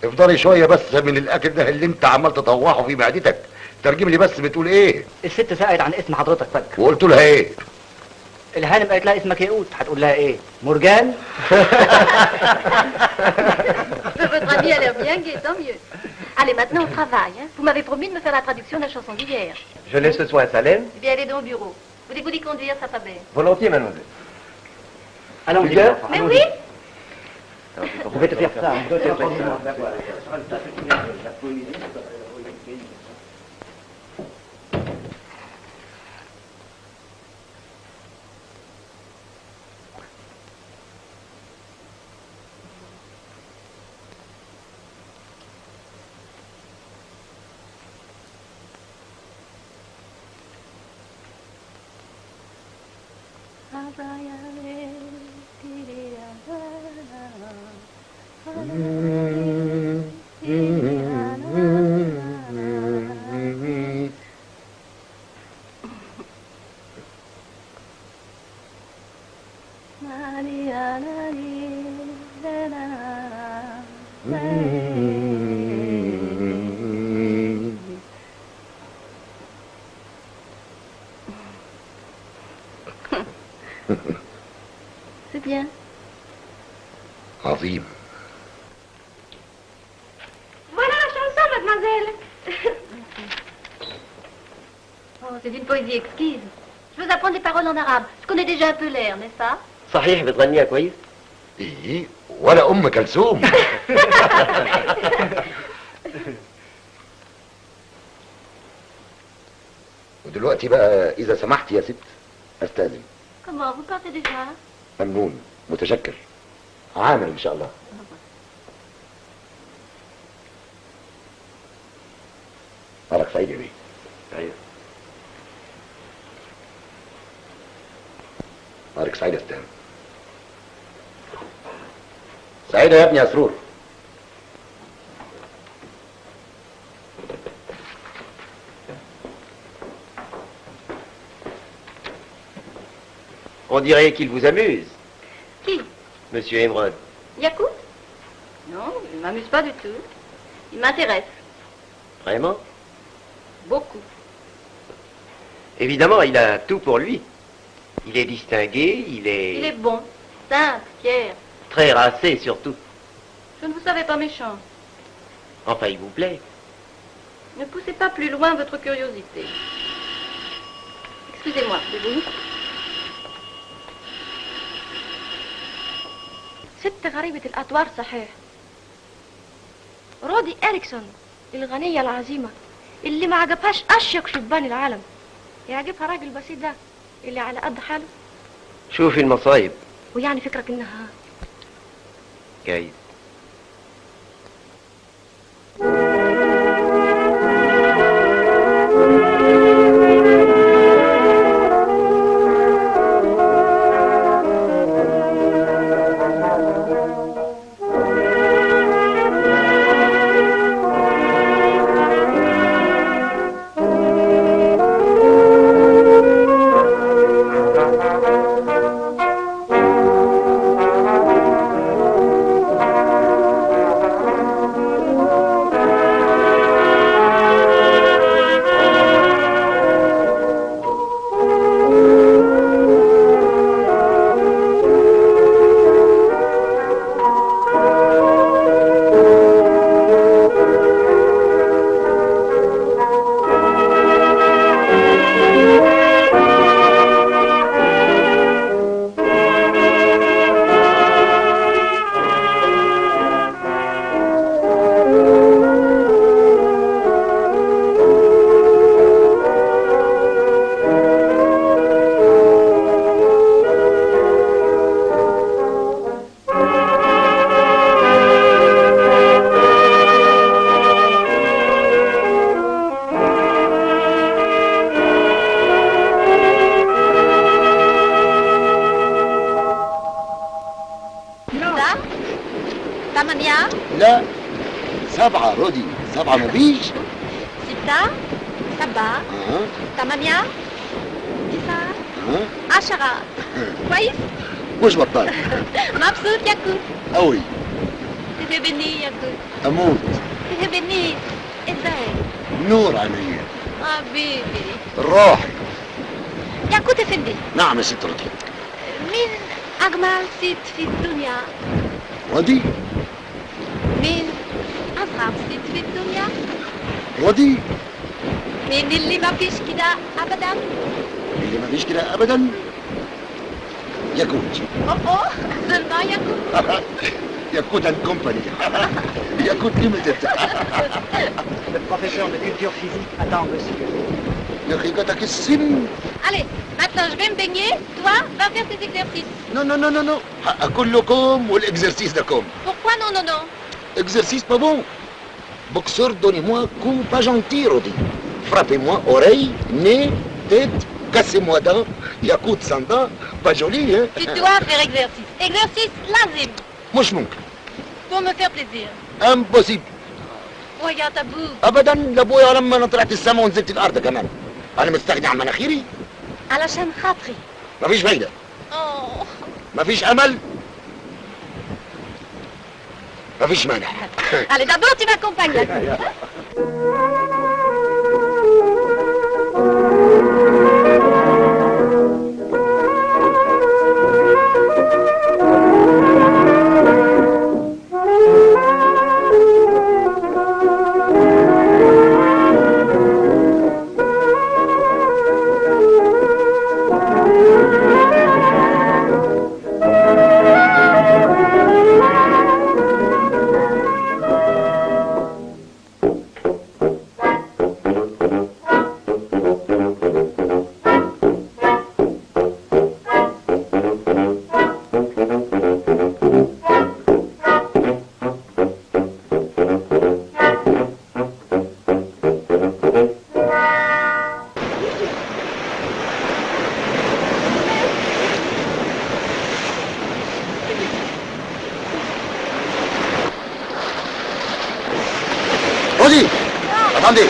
افضلي شويه بس من الاكل ده اللي انت عمال تطوحه في معدتك. ترجم لي بس بتقول ايه؟ الست سألت عن اسم حضرتك فجأة. وقلت لها ايه؟ الهانم قالت لها اسمك ياقوت، هتقول لها ايه؟ مرجان؟ Votre ami a l'air bien gai, tant mieux. Allez, maintenant au travail. Hein. Vous m'avez promis de me faire la traduction de la chanson d'hier. Je laisse ce soin à Salem. Eh bien, allez donc au bureau. Voulez-vous les conduire, ça pas bête? Volontiers, mademoiselle. Allons-y. Mais oui. Vous pouvez te faire ça. C'est bien. عظيم. Voilà la chanson, mademoiselle. Oh, c'est d'une poésie exquise. Je veux apprendre les paroles en arabe. Je connais déjà un peu l'air, n'est-ce pas? صحيح بتغنيها كويس؟ ايه ولا ام كلثوم. ودلوقتي بقى اذا سمحت يا ست استاذن. Comment, vous partez déjà? ممنون، متشكر، عامل ان شاء الله. نهارك سعيد يا بيه. ايوه. نهارك سعيد يا استاذ. سعيدة يا ابني يا سرور. On dirait qu'il vous amuse. Qui? Monsieur Emerald. Yacoub? Non, il ne m'amuse pas du tout. Il m'intéresse. Vraiment? Beaucoup. Évidemment, il a tout pour lui. Il est distingué, il Il est est bon, simple, fier. très racé surtout. Je ne vous savais pas méchant. Enfin, il vous plaît. Ne poussez pas plus loin votre curiosité. Excusez-moi, c'est vous? ست غريبة الأطوار صحيح. رودي إريكسون الغنية العظيمة اللي ما عجبهاش أشيك شبان العالم. يعجبها راجل بسيط ده اللي على قد حاله. شوفي المصايب. ويعني فكرك انها جايز. لا 7 رودي 7 مفيش. 6 7 8 9 10 كويس؟ مش بطال. مبسوط يا كوت؟ قوي. تحبني يا كوت؟ اموت. تحبني ازاي؟ نور عينيا. حبيبي روحي. يا كوت افندي. نعم يا ست رودي. مين اجمل ست في الدنيا؟ رودي. مين اصعب ست في الدنيا؟ رودي. مين اللي ما فيش كده ابدا؟ اللي ما فيش كده ابدا ياكوت. اوه زلنا ياكوت. ياكوت اند كومباني. ياكوت ليميتد. Le professeur de culture physique attend monsieur. يا اخي جاتك السم. Allez, maintenant je vais me baigner, toi va faire tes exercices. نو نو نو نو نو كلكم والاكزرسيس ده كوم. Pourquoi non non non? Exercice pas bon. Boxeur, donnez-moi coup pas gentil, Rodi. Frappez-moi oreille, nez, tête, cassez-moi dents. Yakout sans dents, pas joli, hein? Tu dois faire exercice. Exercice lazim. مش ممكن. Pour me faire plaisir. Impossible. Regarde ta boue. ابدا لابويا لما انا طلعت السما ونزلت الارض كمان. انا مستغني عن مناخيري. علشان خاطري. مفيش فايدة. Oh. مفيش امل. مفيش مانع. Allez, d'abord tu m'accompagnes. Rodi, attendez.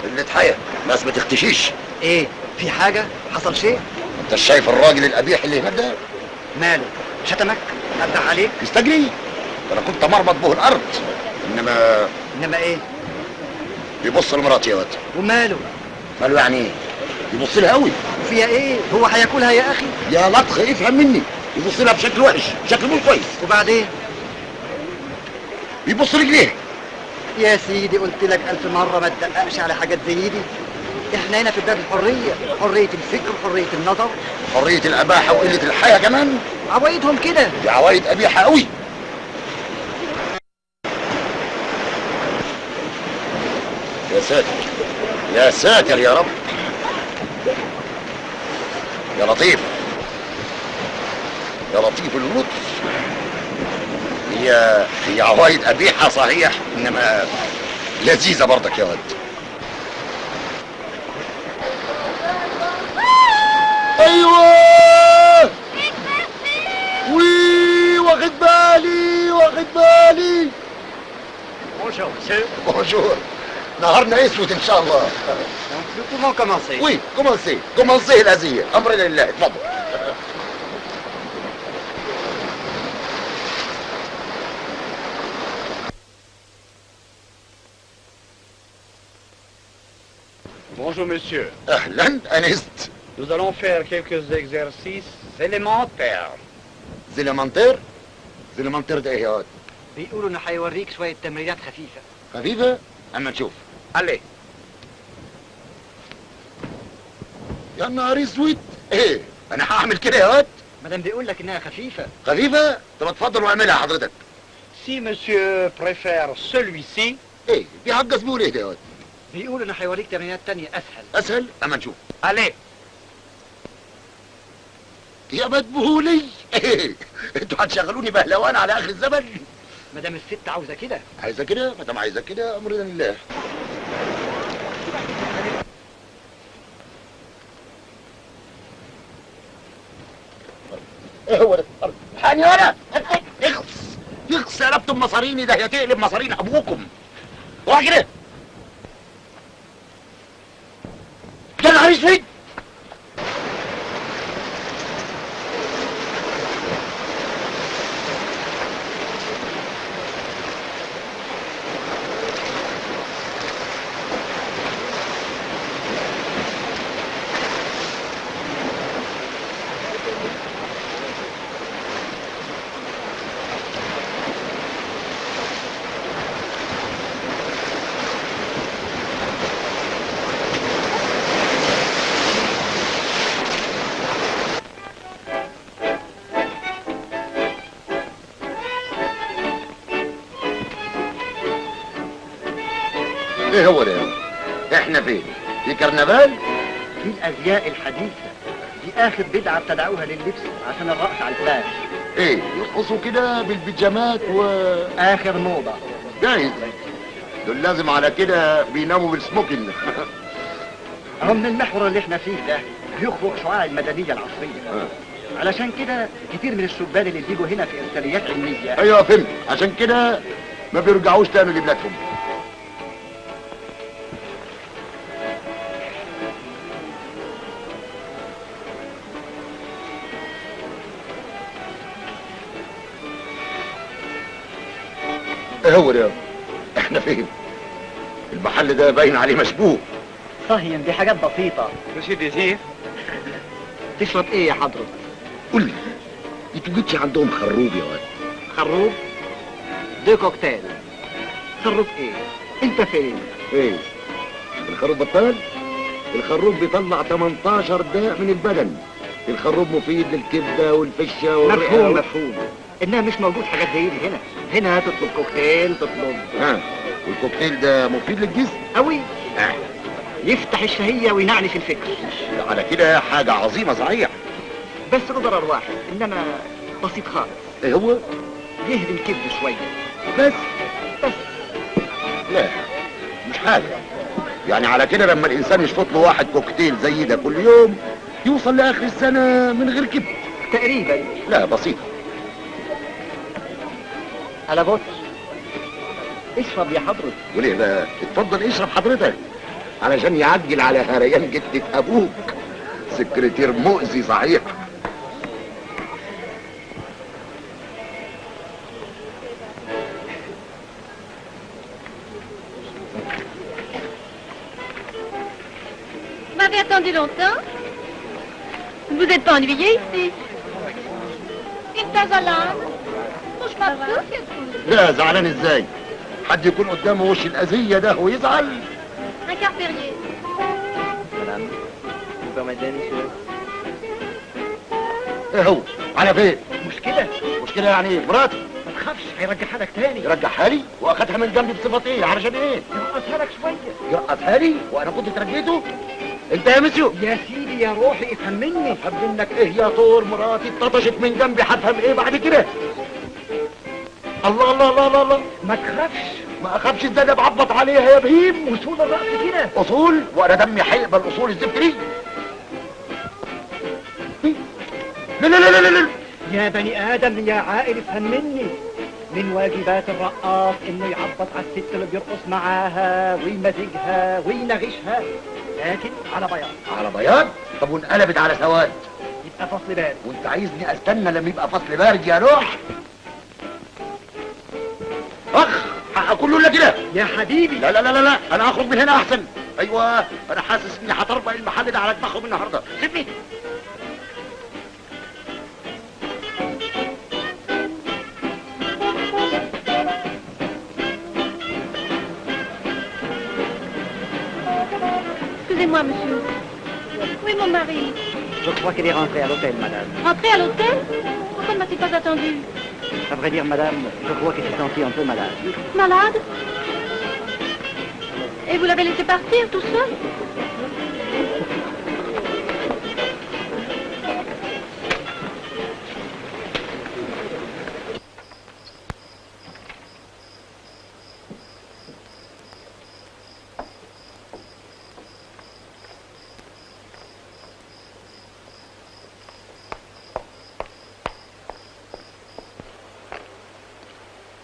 اللي اتحيا ناس ما تختشيش. ايه في حاجة؟ حصل شيء؟ انت شايف الراجل القبيح اللي هناك ده؟ ماله؟ شتمك؟ قدح عليك؟ يستجري؟ انا كنت مربط به الارض. انما ايه؟ بيبص لمراتي يا واد. وماله؟ ماله يعني ايه؟ يبص لها قوي. فيها ايه؟ هو هياكلها يا اخي؟ يا لطخ افهم مني. يبص لها بشكل وحش، شكل مش كويس. وبعدين؟ بيبص رجليها. يا سيدي قلت لك 1000 مرة ما تدققش على حاجات زي دي. احنا هنا في بلاد الحرية، حرية الفكر، حرية النظر، حرية الاباحة وقلة الحياة كمان. عوايدهم كده. دي عوايد قبيحة قوي. يا ساتر يا ساتر يا رب. يا لطيف يا لطيف اللطف. هي عوايد قبيحة صحيح، انما لذيذة برضك يا ولد. ايوه وي واخد بالي. بونجور مسيو. بونجور. نهارنا اسود ان شاء الله. كومون كومونسي؟ وي كومونسي الأذية. امر لله. اتفضل. Bonjour monsieur. اهلا انست. Nous allons faire quelques exercices élémentaires. زيلمنتير ده ايه يا واد؟ بيقولوا انه هيوريك شويه تمرينات خفيفه. خفيفة؟ اما نشوف. Allez. يا نهار اسود. ايه انا هعمل كده يا واد؟ مادام بيقول لك انها خفيفه. خفيفة؟ طب اتفضل واعملها حضرتك. Si monsieur préfère celui-ci. ايه في حاجة زبون ايه ده يا واد؟ بيقولوا انه هيوريك تمرينات تانية اسهل. اسهل؟ اما نشوف. Allez. يا مدبولي. ايه انتوا هتشغلوني بهلوان على اخر الزمن؟ مادام الست عاوزه كده. عايزة كده؟ مادام عايزة كده امرنا لله. ايه هو ده؟ حاني ولا يخص قلبتم مصاريني، ده هتقلب مصارين ابوكم. روح كده. يا نهار اسود. ايه هو ده؟ احنا فين؟ في كرنفال؟ دي الازياء الحديثه، دي اخر بدعه ابتدعوها لللبس عشان الرقص على البلاج. ايه يرقصوا كده بالبيجامات اخر موضه. جايز دول لازم على كده بيناموا بالسموكن. اهو من المحور اللي احنا فيه ده بيخرج شعاع المدنيه العصريه. علشان كده كتير من الشبان اللي بيجوا هنا في ارساليات علميه. ايوه فهمت، عشان كده ما بيرجعوش تاني لبلادهم. ايه هو ده؟ احنا فين؟ المحل ده باين عليه مشبوه. صحيح دي حاجات بسيطة. Monsieur désire. تشرب ايه يا حضرتك؟ قول لي انتوا جيتش عندهم خروب يا واد؟ خروب؟ دي كوكتيل. خروب ايه؟ انت فين؟ ايه؟ الخروب بطال؟ الخروب بيطلع 18 داء من البدن. الخروب مفيد للكبده والفشه مفهوم مفهوم. انها مش موجود حاجات زي دي هنا. هنا تطلب كوكتيل تطلب. والكوكتيل ده مفيد للجسم؟ قوي. يفتح الشهية وينعنش الفكر. على كده حاجة عظيمة صحيح. بس له ضرر واحد، انما بسيط خالص. ايه هو؟ يهدي الكبد شوية. بس لا مش حاجة. يعني على كده لما الانسان يشفط له واحد كوكتيل زي ده كل يوم يوصل لاخر السنة من غير كبد تقريبا. لا بسيطة. على بص اشرب يا حضرتك. وليه بقى؟ اتفضل اشرب حضرتك علشان يعجل على هريان جدة ابوك. سكرتير مؤذي صحيح. Vous m'avez attendu longtemps? Vous n'êtes pas ennuyé ici? Une tasse à l'âme? مش مبسوط يا تقول؟ لا زعلان ازاي؟ حد يكون قدامه وش الأذية ده ويزعل؟ Un quart Perrier. Madame, vous permettez, monsieur? ايه هو؟ على فين؟ مش كده؟ مش كده يعني مراتي؟ ما تخافش هيرجعها لك تاني. يرجعها لي واخدها من جنبي بصفة ايه؟ علشان ايه؟ يرقصها لك شويه. يرقصها لي وانا كنت ترجيته؟ انت يا مسيو يا سيدي يا روحي افهم مني. افهم منك ايه يا طور؟ مراتي اتطشت من جنبي، هفهم ايه بعد كده؟ الله الله الله الله الله. ما تخافش. ما اخافش ازاي؟ ده بعبط عليها يا بهيم. اصول الرقص كده. اصول؟ وانا دمي هيقبل اصول الزفت دي؟ لا لا لا لا لا. يا بني ادم يا عائل افهم مني. من واجبات الرقاص انه يعبط على الست اللي بيرقص معاها ويمزجها وينغشها، لكن على بياض. على بياض؟ طب وانقلبت على سواد؟ يبقى فصل بارد. وانت عايزني استنى لما يبقى فصل بارد يا نوح؟ اخ هقول له كده يا حبيبي. لا لا لا لا لا، انا هخرج من هنا احسن. ايوه انا حاسس اني هطربق المحل ده على دماغهم النهارده. سيبني. Excusez-moi, monsieur. Où est mon mari? Je crois qu'il est rentré à l'hôtel, madame. Rentré à l'hôtel? Pourquoi ne m'a-t-il pas attendu? À vrai dire, madame, je crois qu'il s'est senti un peu malade. Malade? Et vous l'avez laissé partir tout seul?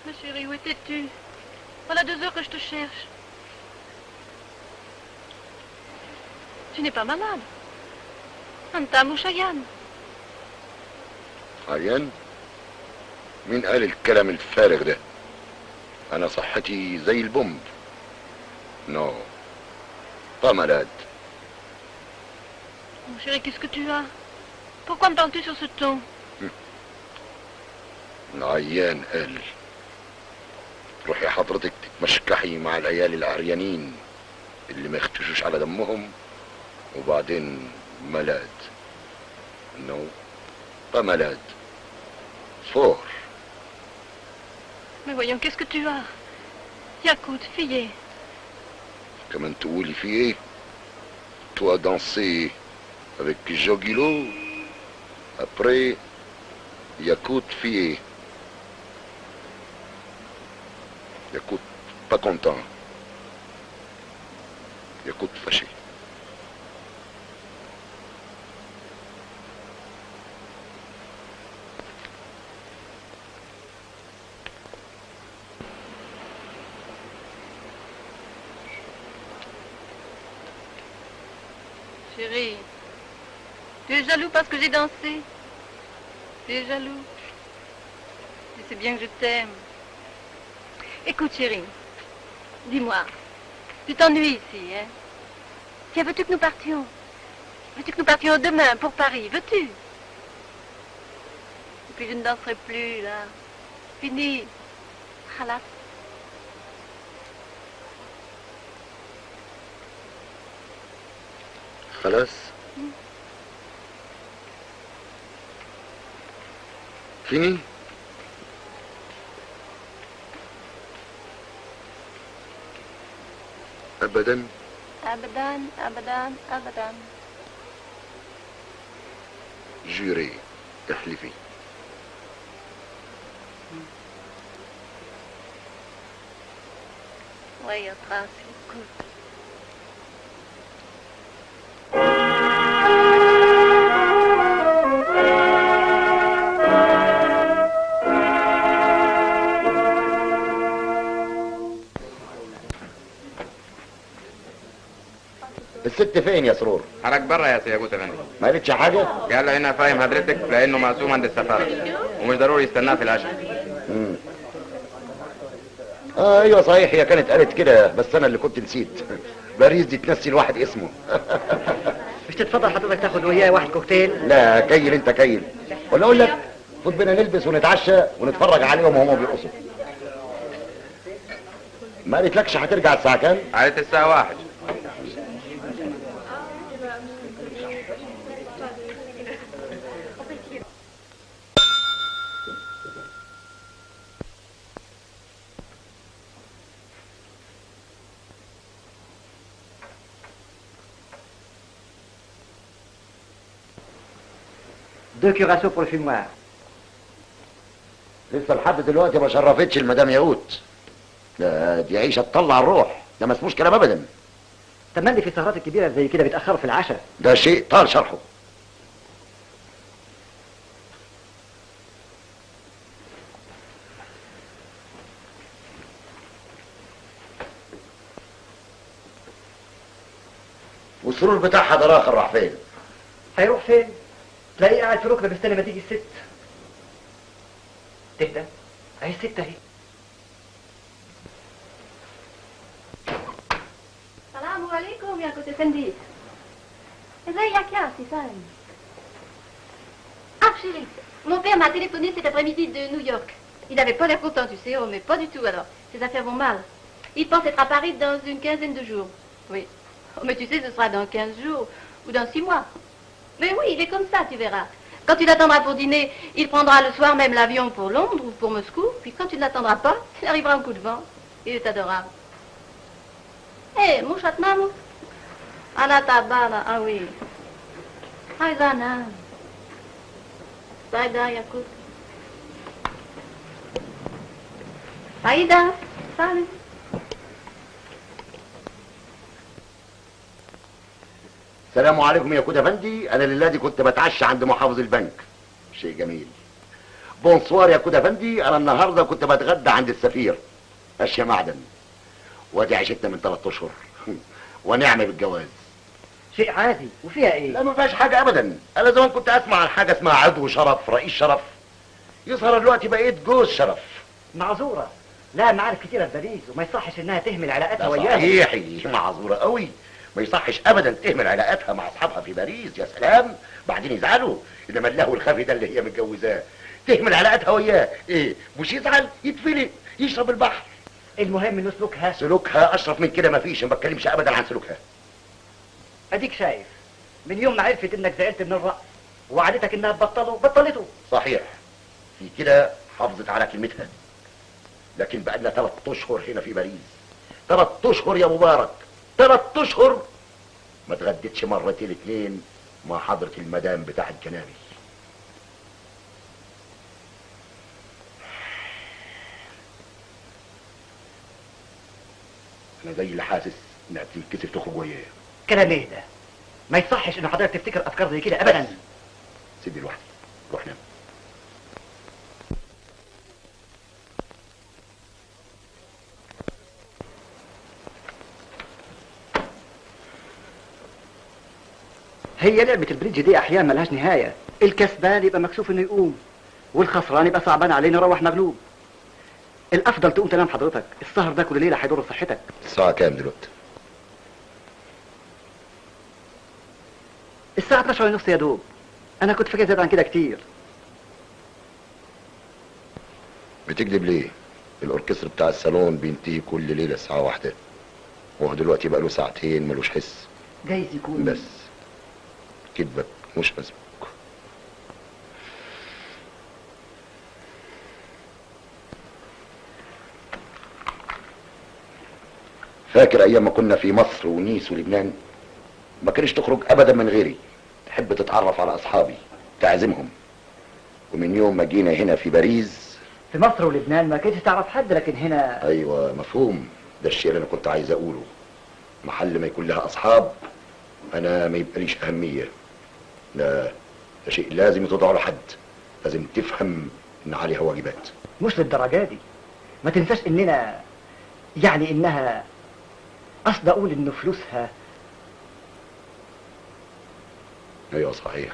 Ma chérie, où étais-tu? Voilà 2 heures que je te cherche. Tu n'es pas malade. Anta Mouchayan. عيان؟ مين قال الكلام الفارغ ده؟ انا صحتي زي البومب. نو pas malade. Mon chéri, qu'est-ce que tu as? Pourquoi me parles-tu sur ce ton? العيان قال روحي حضرتك تتمشكحي مع العيال العريانين اللي ما يختشوش على دمهم وبعدين ملاد. نو pas malade. fort. Mais voyons, qu'est-ce que tu as? Yacout, fillé. كمان تقولي في ايه؟ toi danser avec Jogilo après Yacout fille. Yacout pas content. Yacout fâché. Chérie, tu es jaloux parce que j'ai dansé? Tu es jaloux? Tu sais bien que je t'aime. Écoute, chérie, dis-moi, tu t'ennuies ici, hein? Tiens, veux-tu que nous partions? Veux-tu que nous partions demain pour Paris? Veux-tu? Et puis je ne danserai plus, là. Fini. Khalas. خلاص. فيني. ابدا ابدا ابدا ابدا. جوري احلفي. Oui, يا طراسي. Écoute. الست فين يا سرور؟ حرك برا يا سي ابو تفندي. ما قالتش حاجه؟ قال له هنا فاهم حضرتك لانه معصوم عند السفاره ومش ضروري يستناه في العشاء. ايوه صحيح، هي كانت قالت كده بس انا اللي كنت نسيت. باريس دي تنسي الواحد اسمه. مش تتفضل حضرتك تاخد وياي واحد كوكتيل؟ لا كيل انت كيل. ولا اقول لك خد بينا نلبس ونتعشى ونتفرج عليهم وهم بيرقصوا. ما قالتلكش هترجع الساعه كام؟ قالت الساعه 1. 2 كيراسو بور الفيموار. لسه لحد دلوقتي ما شرفتش المدام ياقوت. ده دي عيشه تطلع الروح، ده ما اسموش كلام ابدا. تملي في السهرات الكبيره زي كده بيتاخروا في العشاء. ده شيء طال شرحه. والسرور بتاعها ده راخر راح فين؟ هيروح فين؟ تلاقيه قاعد في ركنه مستني ما تيجي الست. تهدى؟ اهي الست اهي. السلام عليكم يا كنت فندي. ازيك يا سي سالم؟ Ah, chérie, mon père m'a téléphoné cet après-midi de New York. Il n'avait pas l'air content, tu sais, oh, mais pas du tout alors. Ses affaires vont mal. Il pense être à Paris dans une quinzaine de jours. Oui. Oh, mais tu sais, ce sera dans 15 jours ou dans 6 mois. Mais oui, il est comme ça, tu verras. Quand tu l'attendras pour dîner, il prendra le soir même l'avion pour Londres ou pour Moscou. Puis quand tu ne l'attendras pas, il arrivera un coup de vent. Il est adorable. Hé, mon chat maman. Anna Tabana, ah oui. Aizana. Saïda, Yakout. Saïda, salut. السلام عليكم يا كودا فندي، انا الليله دي كنت بتعشى عند محافظ البنك. شيء جميل. بونسوار يا كودا فندي، انا النهارده كنت بتغدى عند السفير اشياء معدن. وادي عيشتنا من 3 اشهر ونعمه بالجواز. شيء عادي وفيها ايه؟ لا ما فيهاش حاجه ابدا. انا زمان كنت اسمع عن حاجه اسمها عضو شرف، رئيس شرف. يظهر دلوقتي بقيت جوز شرف. معذوره. لا معارف كتيره في باريس وما يصحش انها تهمل علاقتها وياهم. صحيحي معذوره قوي. ما يصحش ابدا تهمل علاقاتها مع اصحابها في باريس. يا سلام، بعدين يزعلوا. انما اللهو الخفي ده اللي هي متجوزاه تهمل علاقاتها وياه، ايه مش يزعل؟ يتفلق، يشرب البحر. المهم انه سلوكها اشرف من كده مفيش. ما بتكلمش ابدا عن سلوكها. اديك شايف، من يوم ما عرفت انك زعلت من الرأس ووعدتك انها تبطله بطلته. صحيح، في كده حافظت على كلمتها. لكن بقالنا 3 اشهر هنا في باريس. 3 اشهر يا مبارك، 3 اشهر ما اتغدتش مرتين 2 مع حضرة المدام بتاع الجنابي. انا زي اللي حاسس انها بتنكسف تخرج وياه. كلام ايه ده؟ ما يصحش ان حضرتك تفتكر افكار زي كده ابدا. سيبني لوحدي، روح نام. هي لعبة البريدج دي احيانا ملهاش نهاية. الكسبان يبقى مكسوف انه يقوم، والخسران يبقى صعبان عليه انه يروح مغلوب. الافضل تقوم تنام حضرتك، السهر ده كل ليلة هيضر صحتك. الساعة كام دلوقتي؟ الساعة 12:30 يا دوب. انا كنت فاكر زاد عن كده كتير. بتكذب ليه؟ الاوركستر بتاع الصالون بينتهي كل ليلة الساعة 1. وهو دلوقتي بقى له 2 ساعة ملوش حس. جايز يكون بس كذبك مش مسبوق. فاكر ايام ما كنا في مصر ونيس ولبنان؟ ما كانش تخرج ابدا من غيري. تحب تتعرف على اصحابي، تعزمهم. ومن يوم ما جينا هنا في باريس، في مصر ولبنان ما كنتش تعرف حد، لكن هنا ايوه مفهوم. ده الشيء اللي انا كنت عايز اقوله. محل ما يكون لها اصحاب انا ما يبقاليش اهميه. ده شيء لازم يتوضع له حد. لازم تفهم ان عليها واجبات. مش للدرجه دي. ما تنساش اننا يعني انها قصد اقول انه فلوسها. ايوه صحيح،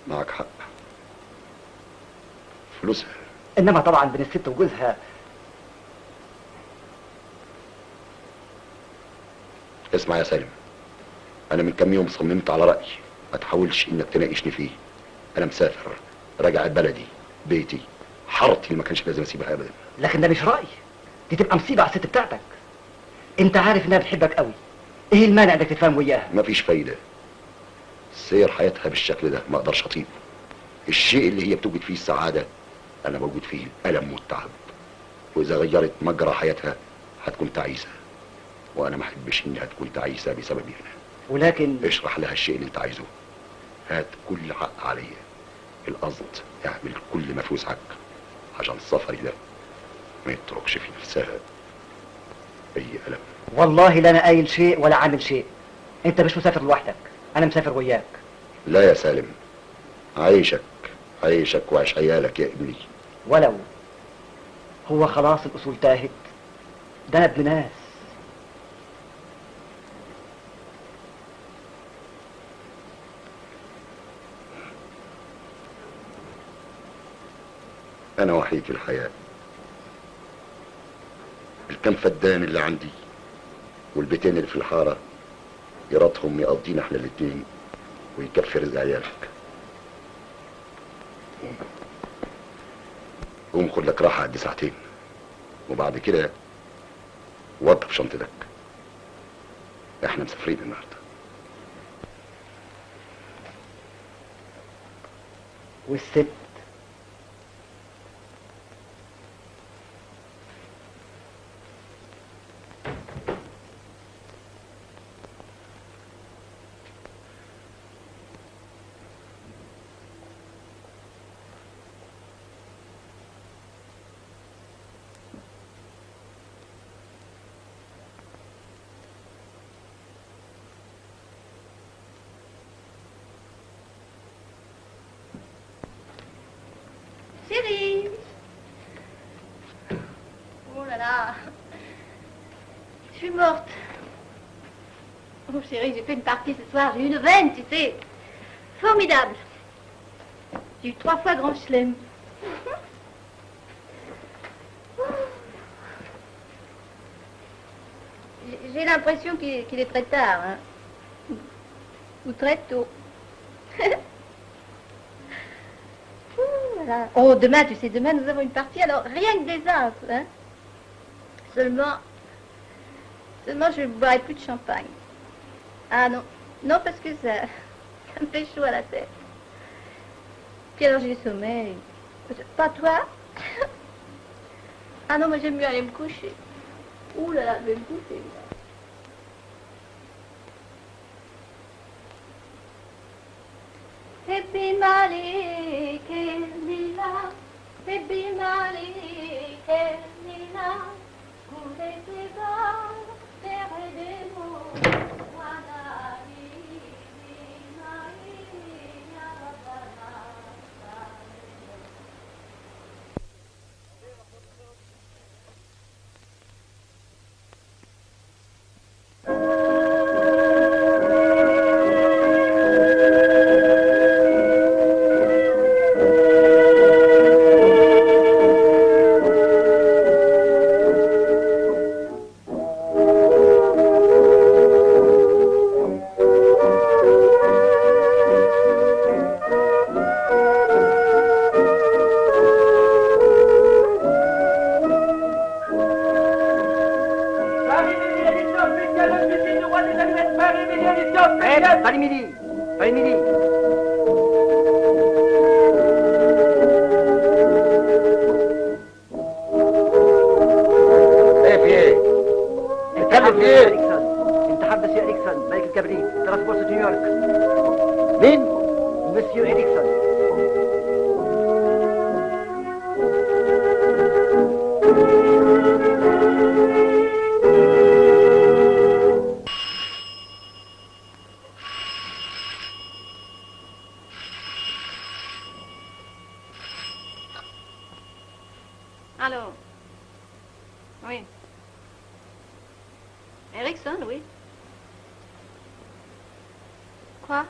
معك حق، فلوسها. انما طبعا بين الست وجوزها. اسمع يا سالم، انا من كام يوم صممت على رأي ما تحاولش انك تناقشني فيه. انا مسافر، راجع بلدي، بيتي، حارتي اللي ما كانش لازم اسيبها ابدا. لكن ده مش رأي، دي تبقى مصيبة على الست بتاعتك. انت عارف انها بتحبك قوي، ايه المانع انك تتفاهم وياها؟ مفيش فايدة. سير حياتها بالشكل ده ما اقدرش اطيبه. الشيء اللي هي بتوجد فيه السعادة انا موجود فيه الالم والتعب. واذا غيرت مجرى حياتها هتكون تعيسة، وانا ما احبش انها تكون تعيسة بسببي انا. ولكن اشرح لها الشيء اللي انت عايزه. هات كل حق عليا. القصد اعمل كل ما في وسعك عشان سفري ده ما يتركش في نفسها اي ألم. والله لا انا قايل شيء ولا عامل شيء. انت مش مسافر لوحدك، انا مسافر وياك. لا يا سالم، عيشك عيشك وعيش عيالك يا ابني. ولو هو خلاص الاصول تاهت، ده انا ابن ناس. انا وحيد في الحياة. الكم فدان اللي عندي والبيتين اللي في الحارة يرادهم يقضينا احنا الاتنين ويكفي رزق عيالك. قوم خد لك راحة قد ساعتين وبعد كده وضب شنطتك، احنا مسافرين النهارده. والست Chérie. Oh là là. Je suis morte. Oh chérie, j'ai fait une partie ce soir. J'ai eu une veine, tu sais. Formidable. J'ai eu 3 fois grand chelem. J'ai l'impression qu'il est très tard. Hein. Ou très tôt. Voilà. Oh, demain, tu sais, demain nous avons une partie, alors rien que des as, hein. Seulement, je ne boirai plus de champagne. Ah non, non parce que ça me fait chaud à la tête. Puis alors j'ai le sommeil. Pas toi? Ah non, moi j'aime mieux aller me coucher. Ouh là là, je vais me coucher. Happy Malik, Lila, Happy Malik, Lila, pour les dégâts, faire des mots, voilà, Alors, oui. Erickson, oui. Quoi?